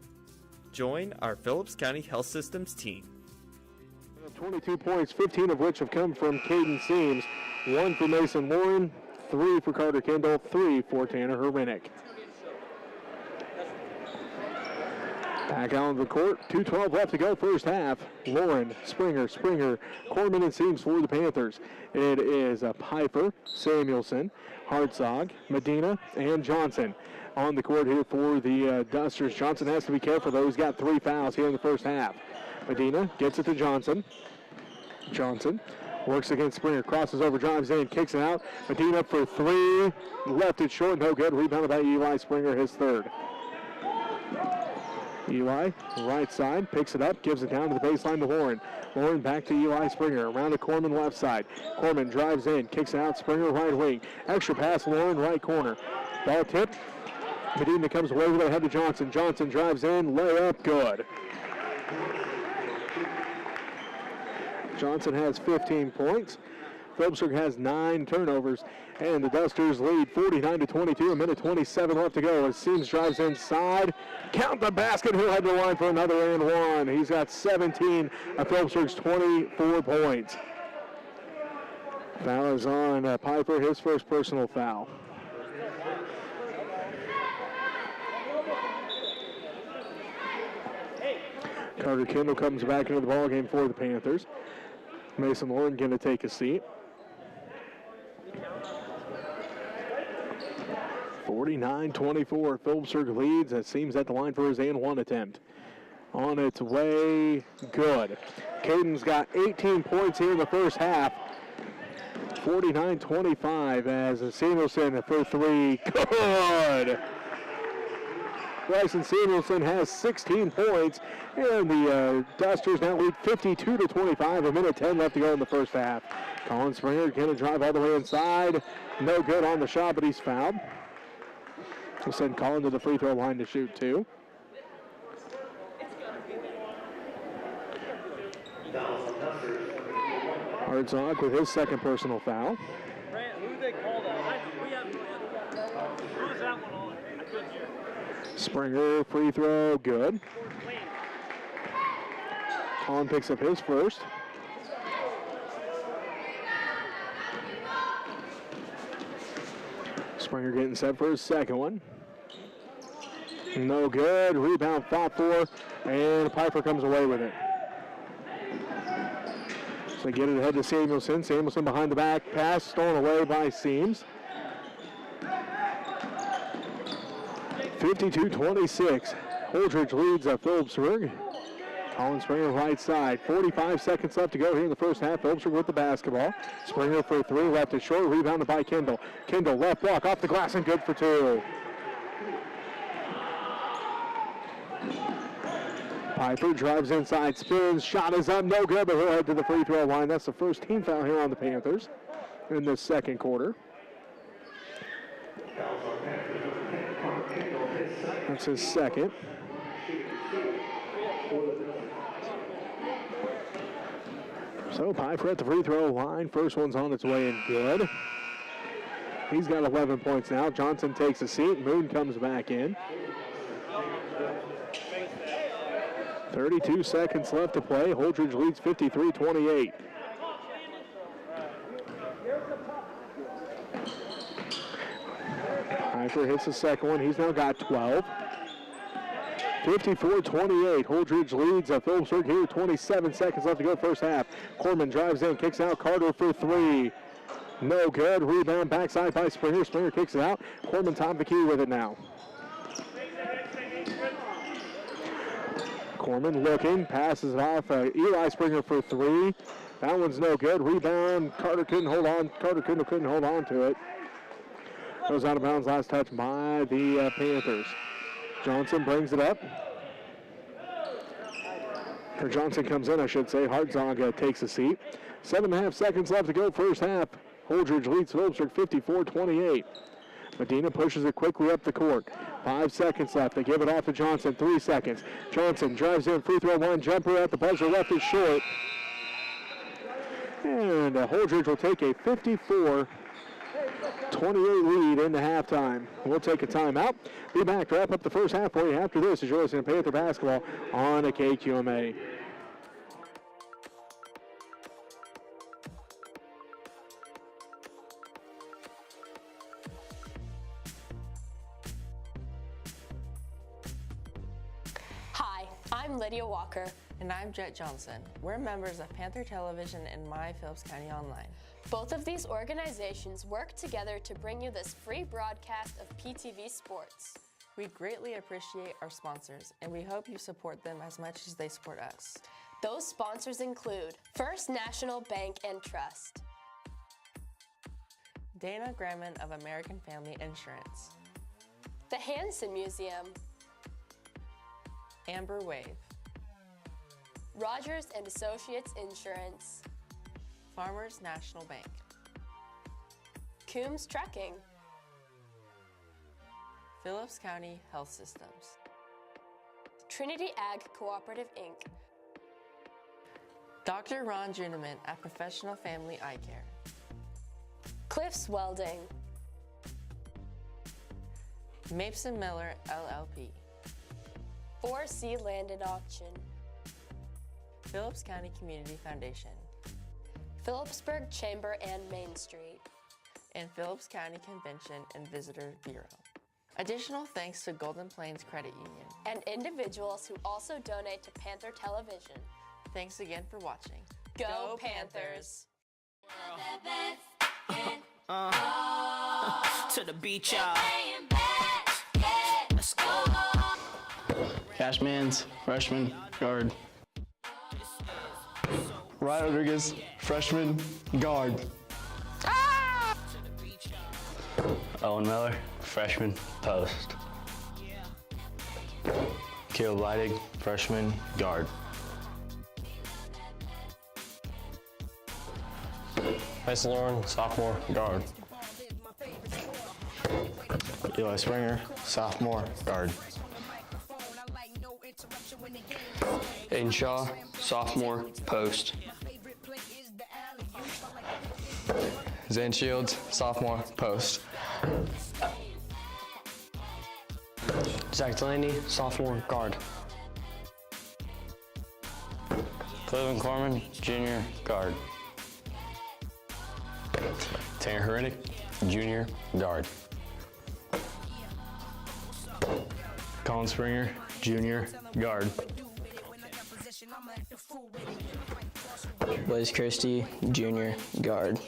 Join our Phillips County Health Systems team. 22 points, 15 of which have come from Caden Seams. 1 for Mason Lauren, 3 for Carter Kendall, 3 for Tanner Herminick. Back out on the court, 2:12 left to go, first half. Lauren, Springer, Corman and Seams for the Panthers. It is Piper, Samuelson, Hartzog, Medina, and Johnson on the court here for the Dusters. Johnson has to be careful, though. He's got 3 fouls here in the first half. Medina gets it to Johnson. Johnson works against Springer, crosses over, drives in, kicks it out. Medina for 3, left it short, no good. Rebounded by Eli Springer, his third. Eli, right side, picks it up, gives it down to the baseline to Lauren. Lauren back to Eli Springer, around to Corman left side. Corman drives in, kicks it out, Springer right wing. Extra pass, Lauren right corner. Ball tipped. Medina comes away with it, ahead to Johnson. Johnson drives in, layup, good. Johnson has 15 points. Phillipsburg has 9 turnovers, and the Dusters lead 49-22. A minute 27 left to go as Seams drives inside. Count the basket. He'll head to the line for another and one. He's got 17 of Phillipsburg's 24 points. Foul is on Piper, his first personal foul. Carter Kendall comes back into the ballgame for the Panthers. Mason Lauren going to take a seat. 49-24, Phillipsburg leads. It seems at the line for his and one attempt. On its way, good. Caden's got 18 points here in the first half. 49-25 as Samuelson for 3, good. Bryson Samuelson has 16 points, and the Dusters now lead 52-25. A minute 10 left to go in the first half. Colin Springer going to drive all the way inside. No good on the shot, but he's fouled. We'll send Colin to the free throw line to shoot 2. Hartzog with his second personal foul. Who they call that? Who is that one on? I couldn't hear. Springer free throw, good. Colin picks up his first. Springer getting set for his second one. No good. Rebound fought for, and Piper comes away with it. So they get it ahead to Samuelson. Samuelson behind the back. Pass stolen away by Seams. 52-26. Holdrege leads Phillipsburg. Colin Springer right side. 45 seconds left to go here in the first half. Phillipsburg with the basketball. Springer for 3, left it short. Rebounded by Kendall. Kendall left block off the glass and good for 2. Piper drives inside, spins, shot is up, no good, but he'll head to the free throw line. That's the first team foul here on the Panthers in the second quarter. That's his second. So Piper at the free throw line. First one's on its way and good. He's got 11 points now. Johnson takes a seat. Moon comes back in. 32 seconds left to play. Holdrege leads 53-28. Piper hits the second one. He's now got 12. 54-28. Holdrege leads Phillipsburg here. 27 seconds left to go first half. Corman drives in, kicks out. Carter for 3. No good. Rebound backside by Springer. Springer kicks it out. Corman top the key with it now. Corman looking, passes it off. Eli Springer for 3. That one's no good. Rebound. Carter couldn't hold on. Carter couldn't hold on to it. Goes out of bounds. Last touch by the Panthers. Johnson brings it up. Or Johnson comes in, I should say. Hartzog takes a seat. 7.5 seconds left to go first half. Holdrege leads Phillipsburg 54-28. Medina pushes it quickly up the court. 5 seconds left. They give it off to Johnson. 3 seconds. Johnson drives in. Free throw line jumper at the buzzer. Left is short. And Holdrege will take a 54-28 lead into halftime. We'll take a timeout. Be back to wrap up the first half for you after this as you're listening to Panther Basketball on a KQMA. I'm Lydia Walker. And I'm Jet Johnson. We're members of Panther Television and My Phillips County Online. Both of these organizations work together to bring you this free broadcast of PTV sports. We greatly appreciate our sponsors, and we hope you support them as much as they support us. Those sponsors include First National Bank and Trust, Dana Graham of American Family Insurance, the Hansen Museum, Amber Wave, Rogers and Associates Insurance, Farmers National Bank, Coombs Trucking, Phillips County Health Systems, Trinity Ag Cooperative Inc., Dr. Ron Juneman at Professional Family Eye Care, Cliffs Welding, Mapeson Miller LLP, 4C Land and Auction, Phillips County Community Foundation, Phillipsburg Chamber and Main Street, and Phillips County Convention and Visitor Bureau. Additional thanks to Golden Plains Credit Union and individuals who also donate to Panther Television. Thanks again for watching. Go Panthers! To the beach, y'all. Let's go. Cashman's freshman guard. Ryan Rodriguez, freshman guard. Ah! Owen Miller, freshman post. Caleb Leidig, freshman guard. Mason Lauren, sophomore guard. Eli Springer, sophomore guard. Aiden Shaw, sophomore post. Zane Shields, sophomore post. Zach Delaney, sophomore guard. Cleveland Corman, junior guard. Tanner Herinek, junior guard. Colin Springer, junior guard. Blaze Christie, junior guard.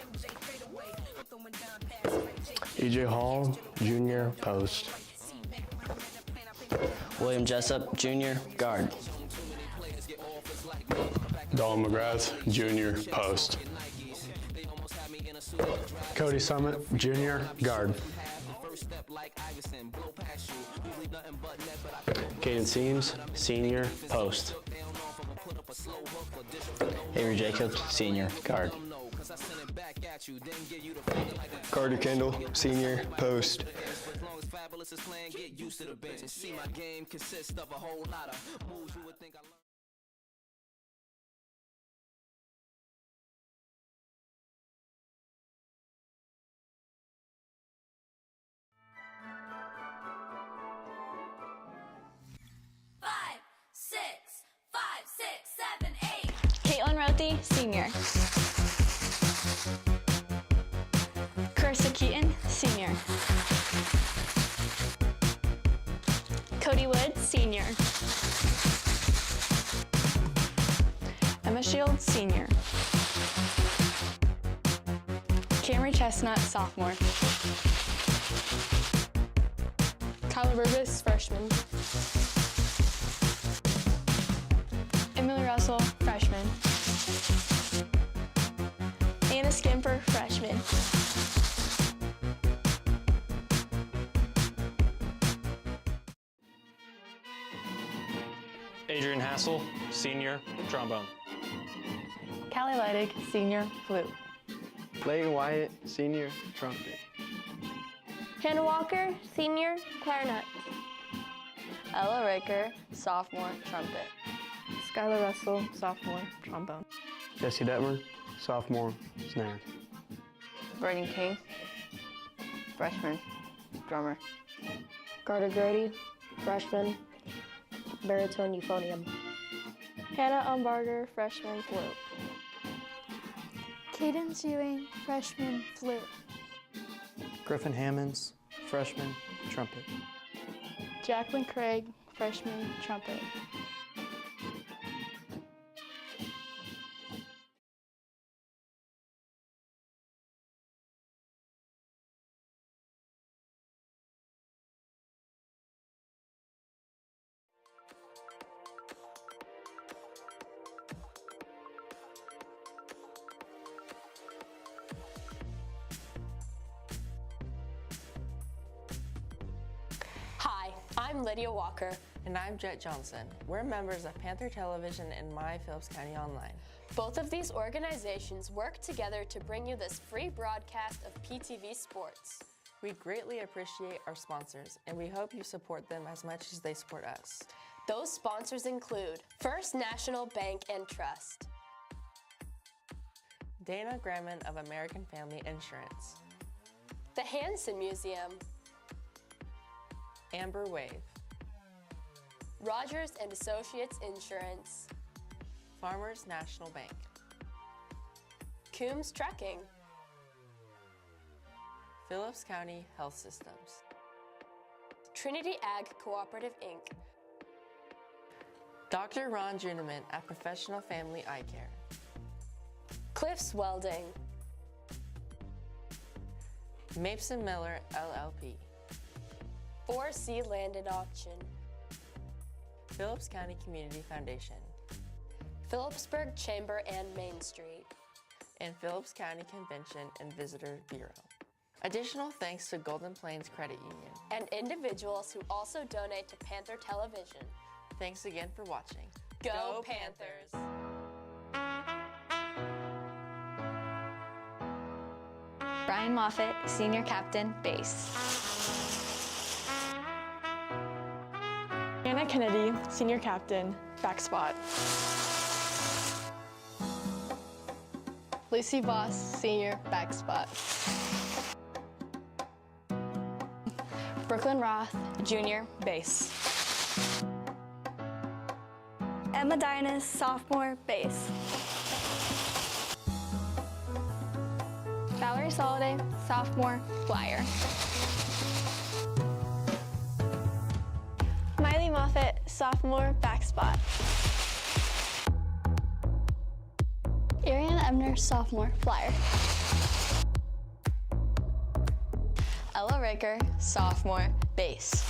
EJ Hall, junior post. William Jessup, junior guard. Dalton McGrath, junior post. Cody Summit, junior guard. Caden Seams, senior post. Avery Jacobs, senior guard. Carter Kendall, senior post. Caitlin Rothi, senior. Carissa Keaton, senior. Cody Wood, senior. Emma Shields, senior. Camry Chestnut, sophomore. Kyler Burgess, freshman. Emily Russell, freshman. Anna Skimper, freshman. Adrian Hassel, senior, trombone. Callie Leidig, senior, flute. Leighton Wyatt, senior, trumpet. Hannah Walker, senior, clarinet. Ella Ricker, sophomore, trumpet. Skylar Russell, sophomore, trombone. Jesse Detmer, sophomore, snare. Braden King, freshman, drummer. Carter Grady, freshman, baritone euphonium. Hannah Umbarger, freshman, flute. Cadence Ewing, freshman, flute. Griffin Hammonds, freshman, trumpet. Jacqueline Craig, freshman, trumpet. I'm Lydia Walker. And I'm Jet Johnson. We're members of Panther Television and My Phillips County Online. Both of these organizations work together to bring you this free broadcast of PTV sports. We greatly appreciate our sponsors, and we hope you support them as much as they support us. Those sponsors include First National Bank and Trust, Dana Graham of American Family Insurance, the Hansen Museum, Amber Wave, Rogers and Associates Insurance, Farmers National Bank, Coombs Trucking, Phillips County Health Systems, Trinity Ag Cooperative Inc., Dr. Ron Juneman at Professional Family Eye Care, Cliffs Welding, Mapeson Miller LLP, 4C Land and Auction, Phillips County Community Foundation, Phillipsburg Chamber and Main Street, and Phillips County Convention and Visitor Bureau. Additional thanks to Golden Plains Credit Union and individuals who also donate to Panther Television. Thanks again for watching. Go Panthers! Brian Moffitt, Senior Captain, Base. Anna Kennedy, Senior Captain, Back Spot. Lucy Voss, Senior, Back Spot. Brooklyn Roth, Junior, Base. Emma Dynas, Sophomore, Base. Valerie Soliday, Sophomore, Flyer. Miley Moffitt, Sophomore, Back Spot. Ariane Ebner, Sophomore, Flyer. Ella Ricker, Sophomore, Base.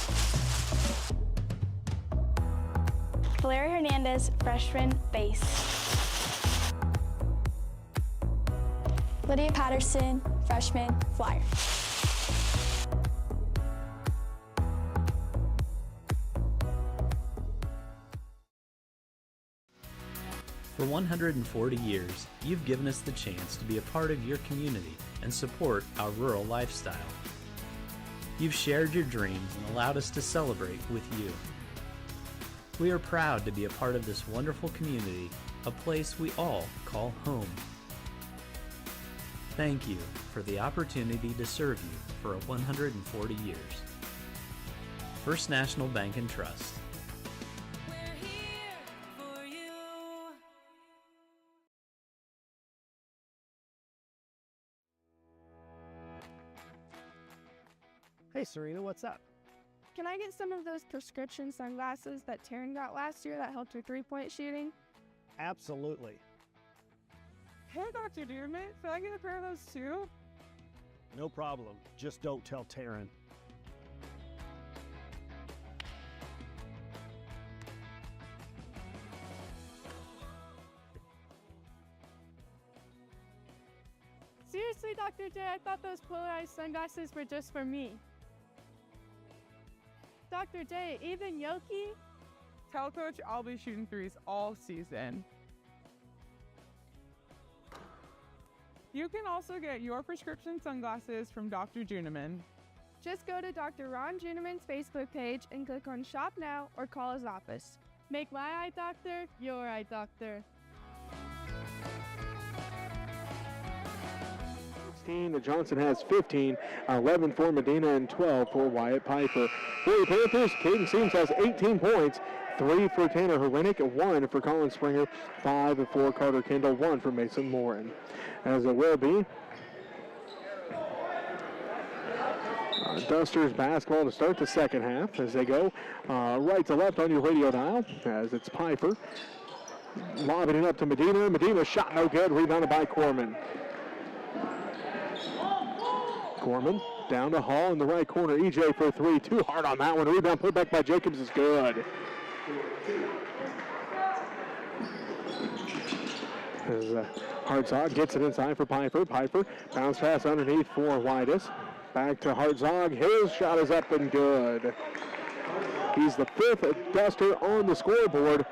Valeria Hernandez, Freshman, Base. Lydia Patterson, Freshman, Flyer. For 140 years, you've given us the chance to be a part of your community and support our rural lifestyle. You've shared your dreams and allowed us to celebrate with you. We are proud to be a part of this wonderful community, a place we all call home. Thank you for the opportunity to serve you for 140 years. First National Bank and Trust. Hey, Serena, what's up? Can I get some of those prescription sunglasses that Taryn got last year that helped her three-point shooting? Absolutely. Hey, Dr. Dearman, can I get a pair of those too? No problem. Just don't tell Taryn. Seriously, Dr. J, I thought those polarized sunglasses were just for me. Dr. J, even Yoki? Tell Coach I'll be shooting threes all season. You can also get your prescription sunglasses from Dr. Juneman. Just go to Dr. Ron Juneman's Facebook page and click on Shop Now or call his office. Make my eye doctor your eye doctor. 16, Johnson has 15, 11 for Medina, and 12 for Wyatt Piper. For the Panthers, Caden Seams has 18 points, 3 for Tanner Herwinick, 1 for Colin Springer, 5 for Carter Kendall, 1 for Mason Morin. As it will be Dusters basketball to start the second half as they go right to left on your radio dial as it's Piper lobbing it up to Medina. Medina's shot no good, rebounded by Corman. Corman down to Hall in the right corner. EJ for three. Too hard on that one. Rebound put back by Jacobs is good. As Hartzog gets it inside for Piper. Piper bounce pass underneath for Whitus. Back to Hartzog. His shot is up and good. He's the 5th duster on the scoreboard.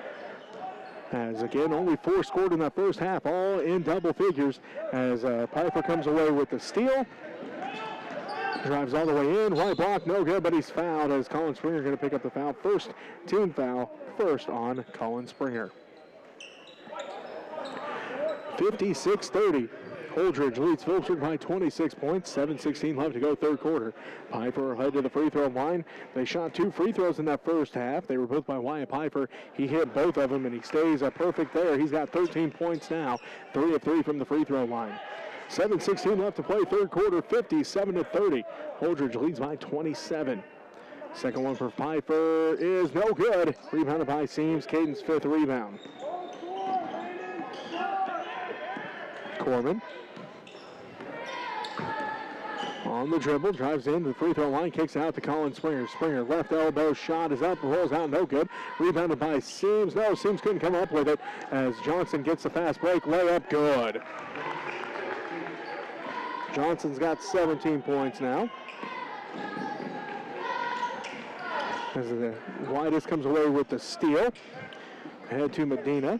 As again, only 4 scored in that first half, all in double figures. As Piper comes away with the steal. Drives all the way in, right block, no good, but he's fouled as Colin Springer going to pick up the foul. First team foul, first on Colin Springer. 56-30. Holdrege leads Phillipsburg by 26 points, 7:16 left to go third quarter. Piper head to the free throw line. They shot 2 free throws in that first half. They were both by Wyatt Piper. He hit both of them, and he stays perfect there. He's got 13 points now, 3 of 3 from the free throw line. 7:16 left to play third quarter, 57-30. Holdrege leads by 27. Second one for Piper is no good. Rebounded by Seams, Caden's 5th rebound. Corman on the dribble, drives in to the free throw line, kicks out to Colin Springer. Springer left elbow shot is up, rolls out, no good. Rebounded by Seams. No, Seams couldn't come up with it as Johnson gets the fast break, layup good. Johnson's got 17 points now. As the Whitus comes away with the steal. Ahead to Medina.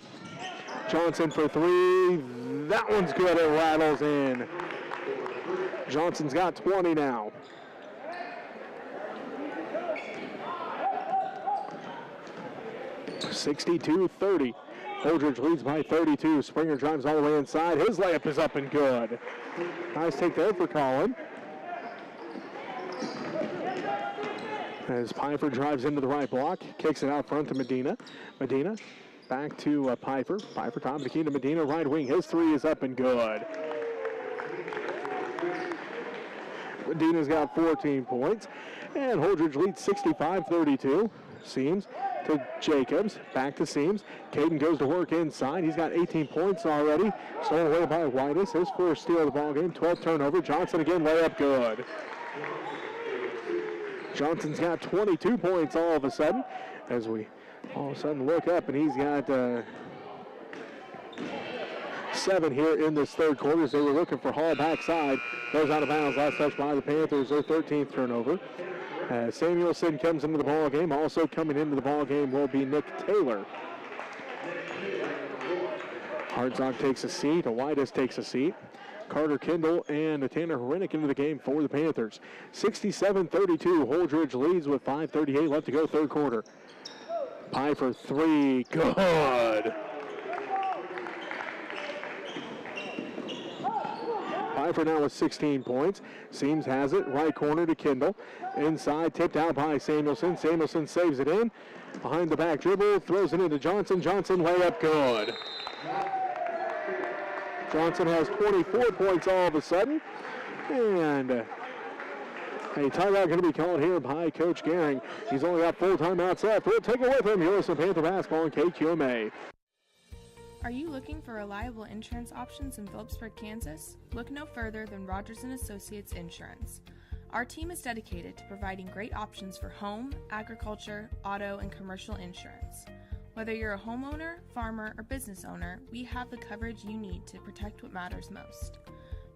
Johnson for 3. That one's good. It rattles in. Johnson's got 20 now. (62-30). Holdrege leads by 32. Springer drives all the way inside. His layup is up and good. Nice take there for Colin. As Piper drives into the right block, kicks it out front to Medina. Medina back to Piper. Piper top of the key to Medina, right wing. His 3 is up and good. Medina's got 14 points. And Holdrege leads 65-32. Seams to Jacobs, back to Seams. Caden goes to work inside. He's got 18 points already. Stolen away by Whitus. His first steal of the ball game. 12th turnover. Johnson again, layup good. Johnson's got 22 points all of a sudden. As we all of a sudden look up, and he's got 7 here in this third quarter. As they were looking for Hall backside. Goes out of bounds. Last touch by the Panthers. Their 13th turnover. Samuelson comes into the ball game. Also coming into the ball game will be Nick Taylor. Hartzog takes a seat. Whitus takes a seat. Carter Kendall and Tanner Hrenik into the game for the Panthers. 67-32. Holdrege leads with 5:38 left to go third quarter. Piper 3. Good. Piper now with 16 points. Seams has it. Right corner to Kendall. Inside, tipped out by Samuelson. Samuelson saves it in. Behind the back dribble, throws it into Johnson. Johnson layup good. Johnson has 24 points all of a sudden. And a timeout going to be called here by Coach Gehring. He's only got 4 timeouts left. We'll take it with him. Here's some Panther basketball on KQMA. Are you looking for reliable insurance options in Phillipsburg, Kansas? Look no further than Rogers & Associates Insurance. Our team is dedicated to providing great options for home, agriculture, auto, and commercial insurance. Whether you're a homeowner, farmer, or business owner, we have the coverage you need to protect what matters most.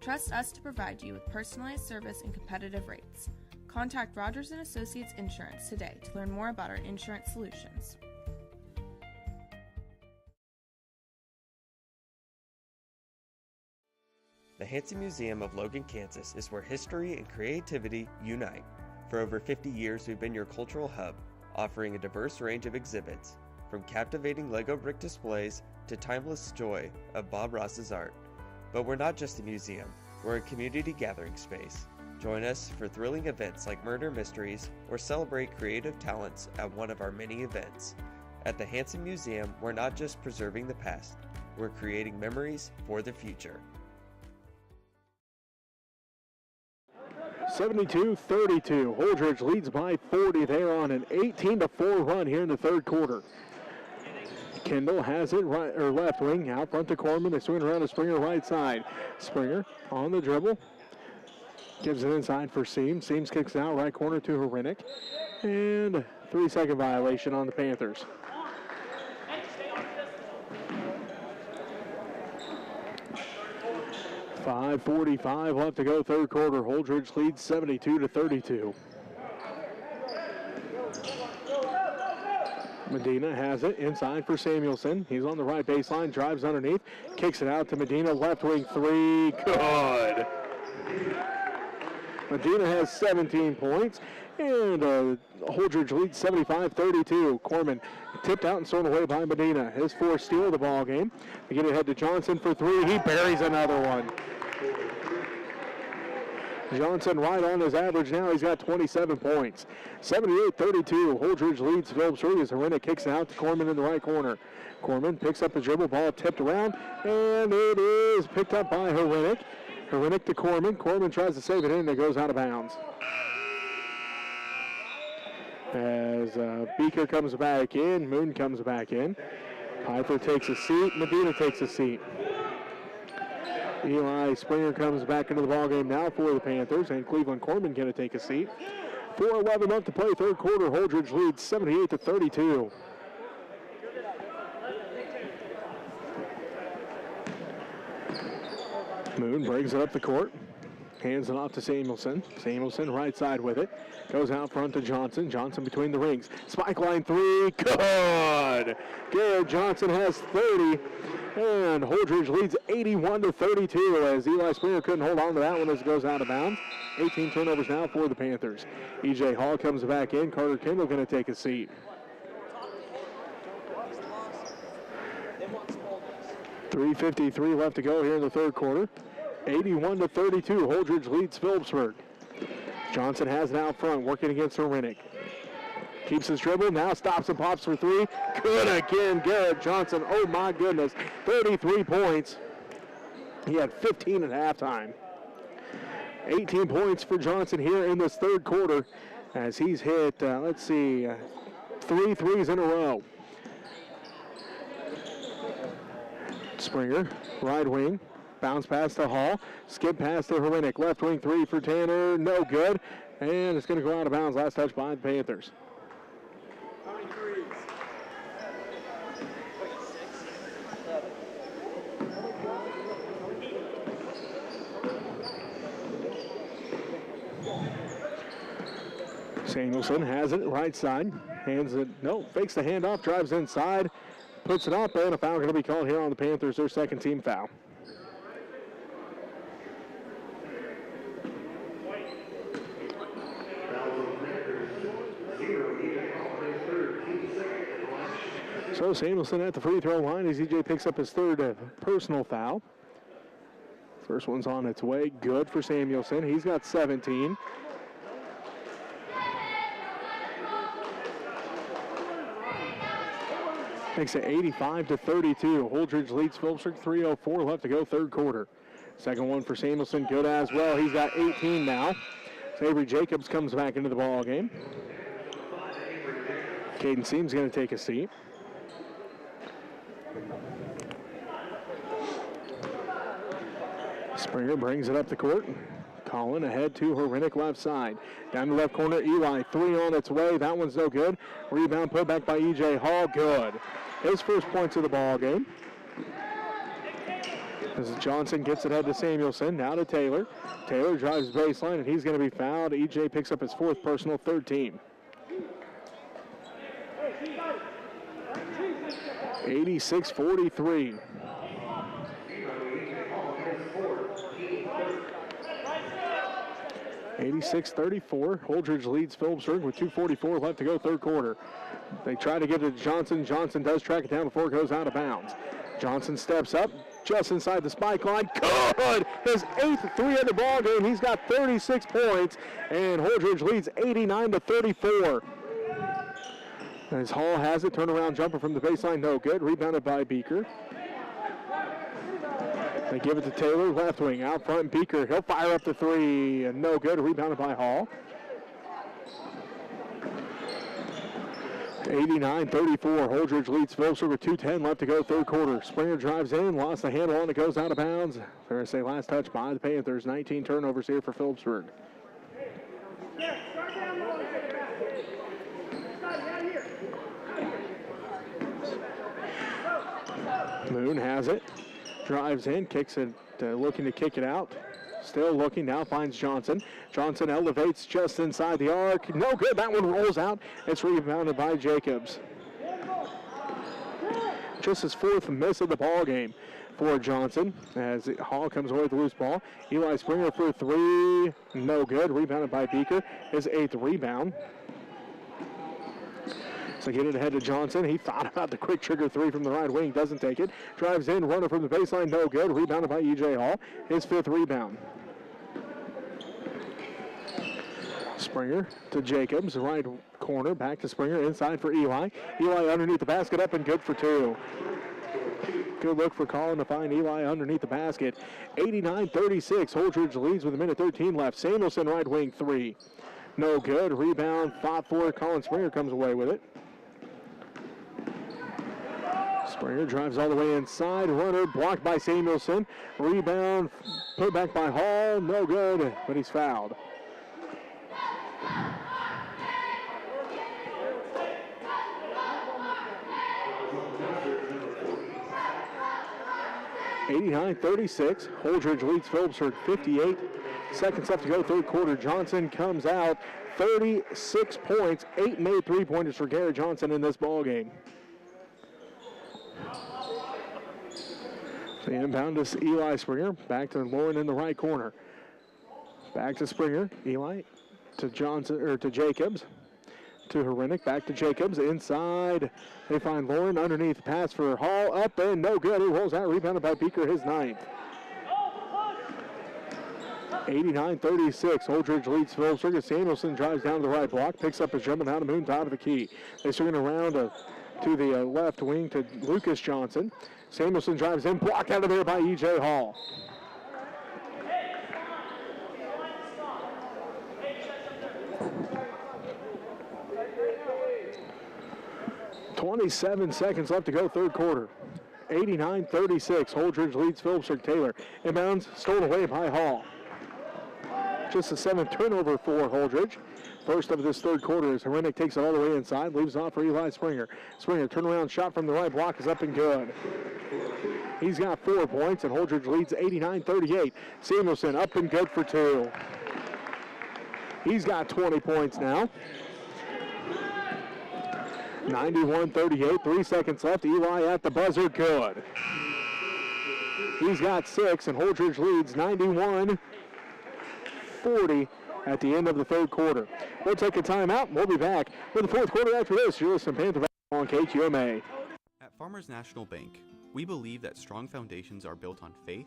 Trust us to provide you with personalized service and competitive rates. Contact Rogers & Associates Insurance today to learn more about our insurance solutions. The Hansen Museum of Logan, Kansas is where history and creativity unite. For over 50 years, we've been your cultural hub, offering a diverse range of exhibits, from captivating Lego brick displays to timeless joy of Bob Ross's art. But we're not just a museum, we're a community gathering space. Join us for thrilling events like Murder Mysteries or celebrate creative talents at one of our many events. At the Hansen Museum, we're not just preserving the past, we're creating memories for the future. 72-32. Holdrege leads by 40 there on an 18-4 run here in the third quarter. Kendall has it right or left wing out front to Corman. They swing around to Springer right side. Springer on the dribble. Gives it inside for Seams. Seams kicks out right corner to Hrenik. And 3-second violation on the Panthers. .5:45 left to go third quarter. Holdrege leads 72-32. Medina has it inside for Samuelson. He's on the right baseline, drives underneath, kicks it out to Medina, left wing three, good. Medina has 17 points, and Holdrege leads 75-32. Corman tipped out and thrown away by Medina. His fourth steal of the ball game. They get ahead to Johnson for three. He buries another one. Johnson right on his average now. He's got 27 points. 78-32. Holdrege leads Phillipsburg as Herena kicks it out to Corman in the right corner. Corman picks up the dribble, ball tipped around, and it is picked up by Herenick. Herenick to Corman. Corman tries to save it in, and it goes out of bounds. As Beaker comes back in, Moon comes back in. Piper takes a seat, Medina takes a seat. Eli Springer comes back into the ballgame now for the Panthers, and Cleveland Corman going to take a seat. 4:11 left to play, third quarter. Holdrege leads 78-32. Moon brings it up the court, hands it off to Samuelson. Samuelson right side with it, goes out front to Johnson. Johnson between the rings, spike line three, good. Garrett Johnson has 30, and Holdrege leads 81-32 as Eli Springer couldn't hold on to that one as it goes out of bounds. 18 turnovers now for the Panthers. E.J. Hall comes back in. Carter Kendall going to take a seat. 3:53 left to go here in the third quarter. 81-32. Holdrege leads Phillipsburg. Johnson has it out front, working against Herenick. Keeps his dribble, now stops and pops for three. Good again, Garrett Johnson. Oh my goodness, 33 points. He had 15 at halftime. 18 points for Johnson here in this third quarter as he's hit, 3 threes in a row. Springer, right wing, bounce pass to Hall, skip pass to Herenick, left wing three for Tanner, no good, and it's going to go out of bounds. Last touch by the Panthers. Samuelson has it right side, hands it, fakes the handoff, drives inside, puts it up, and a foul going to be called here on the Panthers, their second team foul. So Samuelson at the free throw line as EJ picks up his third personal foul. First one's on its way, good for Samuelson. He's got 17. Makes it 85-32. Holdrege leads Phillipsburg. 3:04 left to go, third quarter. Second one for Samuelson, good as well. He's got 18 now. Avery Jacobs comes back into the ball game. Caden Seams going to take a seat. Springer brings it up the court. Collin ahead to Herenick left side. Down the left corner, Eli, three on its way. That one's no good. Rebound put back by E.J. Hall, good. His first points of the ball game. As Johnson gets it ahead to Samuelson, now to Taylor. Taylor drives baseline, and he's going to be fouled. E.J. picks up his fourth personal, third team. 86-43. Holdrege leads Phillipsburg with 2:44 left to go, third quarter. They try to get it to Johnson. Johnson does track it down before it goes out of bounds. Johnson steps up just inside the spike line. Good! His eighth three of the ball game. He's got 36 points, and Holdrege leads 89-34. As Hall has it, turnaround jumper from the baseline, no good. Rebounded by Beaker. They give it to Taylor, left wing, out front, Beaker. He'll fire up the three, and no good. Rebounded by Hall. 89-34. Holdrege leads Phillipsburg with 2:10 left to go, third quarter. Springer drives in, lost the handle on it, goes out of bounds. Fair to say last touch by the Panthers. 19 turnovers here for Phillipsburg. Moon has it. Drives in, kicks it, looking to kick it out. Still looking, now finds Johnson. Johnson elevates just inside the arc. No good, that one rolls out. It's rebounded by Jacobs. just his 4th miss of the ball game for Johnson as Hall comes away with the loose ball. Eli Springer for 3, no good. Rebounded by Beaker, his 8th rebound. So get it ahead to Johnson. He thought about the quick trigger 3 from the right wing, doesn't take it. Drives in, runner from the baseline, no good. Rebounded by E.J. Hall, his 5th rebound. Springer to Jacobs, right corner, back to Springer, inside for Eli. Eli underneath the basket, up and good for 2. Good look for Colin to find Eli underneath the basket. 89-36, Holdrege leads with 1:13 left. Samuelson, right wing 3. No good. Rebound, fought for. Colin Springer comes away with it. Springer drives all the way inside. Runner blocked by Samuelson. Rebound, put back by Hall. No good, but he's fouled. (89-36). Holdrege leads Phillipsburg 58 seconds left to go, 3rd quarter. Johnson comes out 36 points, 8 made 3-pointers for Garrett Johnson in this ball game. The inbound is Eli Springer, back to Lauren in the right corner. Back to Springer, Eli to Johnson, or to Jacobs, to Herenick, back to Jacobs, inside. They find Lauren underneath, pass for Hall, up and no good. He rolls out, rebounded by Beaker, his 9th. 89-36, Holdrege leads Phillipsburg. Samuelson drives down the right block, picks up his German out of moon, top of the key. They swing it around to the left wing to Lucas Johnson. Samuelson drives in, blocked out of there by E.J. Hall. .27 seconds left to go, 3rd quarter. 89-36, Holdrege leads Phillipsburg. Taylor inbounds, stolen away by Hall. Just the 7th turnover for Holdrege. First of this 3rd quarter as Herenick takes it all the way inside, leaves off for Eli Springer. Springer, turnaround shot from the right block is up and good. He's got 4 points, and Holdrege leads 89-38. Samuelson up and good for 2. He's got 20 points now. 91-38, 3 seconds left. Eli at the buzzer, good. He's got 6, and Holdrege leads 91-40 at the end of the 3rd quarter. We'll take a timeout. We'll be back with the 4th quarter after this. You're listening to Panther on KQMA. At Farmers National Bank, we believe that strong foundations are built on faith,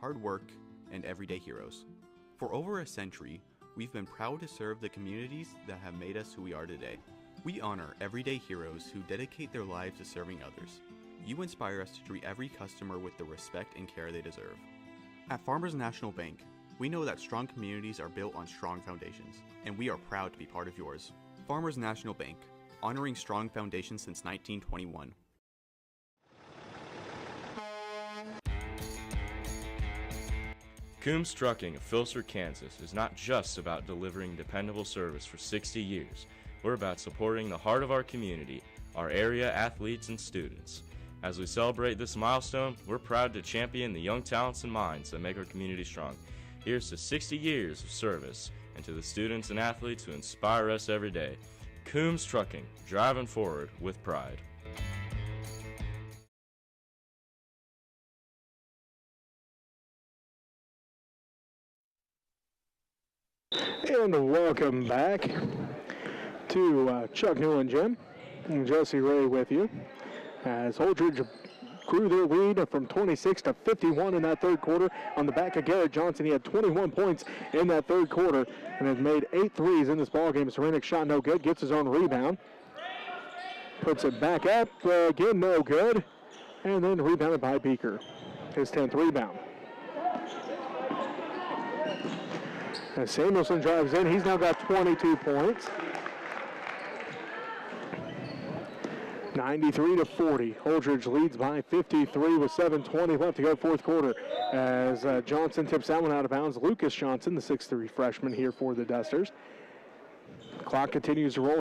hard work, and everyday heroes. For over a century, we've been proud to serve the communities that have made us who we are today. We honor everyday heroes who dedicate their lives to serving others. You inspire us to treat every customer with the respect and care they deserve. At Farmers National Bank, we know that strong communities are built on strong foundations, and we are proud to be part of yours. Farmers National Bank, honoring strong foundations since 1921. Coombs Trucking of Phillipsburg, Kansas is not just about delivering dependable service for 60 years. We're about supporting the heart of our community, our area athletes and students. As we celebrate this milestone, we're proud to champion the young talents and minds that make our community strong. Here's to 60 years of service, and to the students and athletes who inspire us every day. Coombs Trucking, driving forward with pride. And welcome back to Chuck Newland Gym. And Jesse Ray with you as Holdrege grew their lead from 26 to 51 in that 3rd quarter on the back of Garrett Johnson. He had 21 points in that 3rd quarter and has made 8 threes in this ballgame. Serenic shot no good, gets his own rebound. Puts it back up, again no good, and then rebounded by Beaker, his 10th rebound. As Samuelson drives in, he's now got 22 points. 93-40. Holdrege leads by 53 with 7:20 left to go, 4th quarter. As Johnson tips that one out of bounds. Lucas Johnson, the 6'3" freshman here for the Dusters. The clock continues to roll.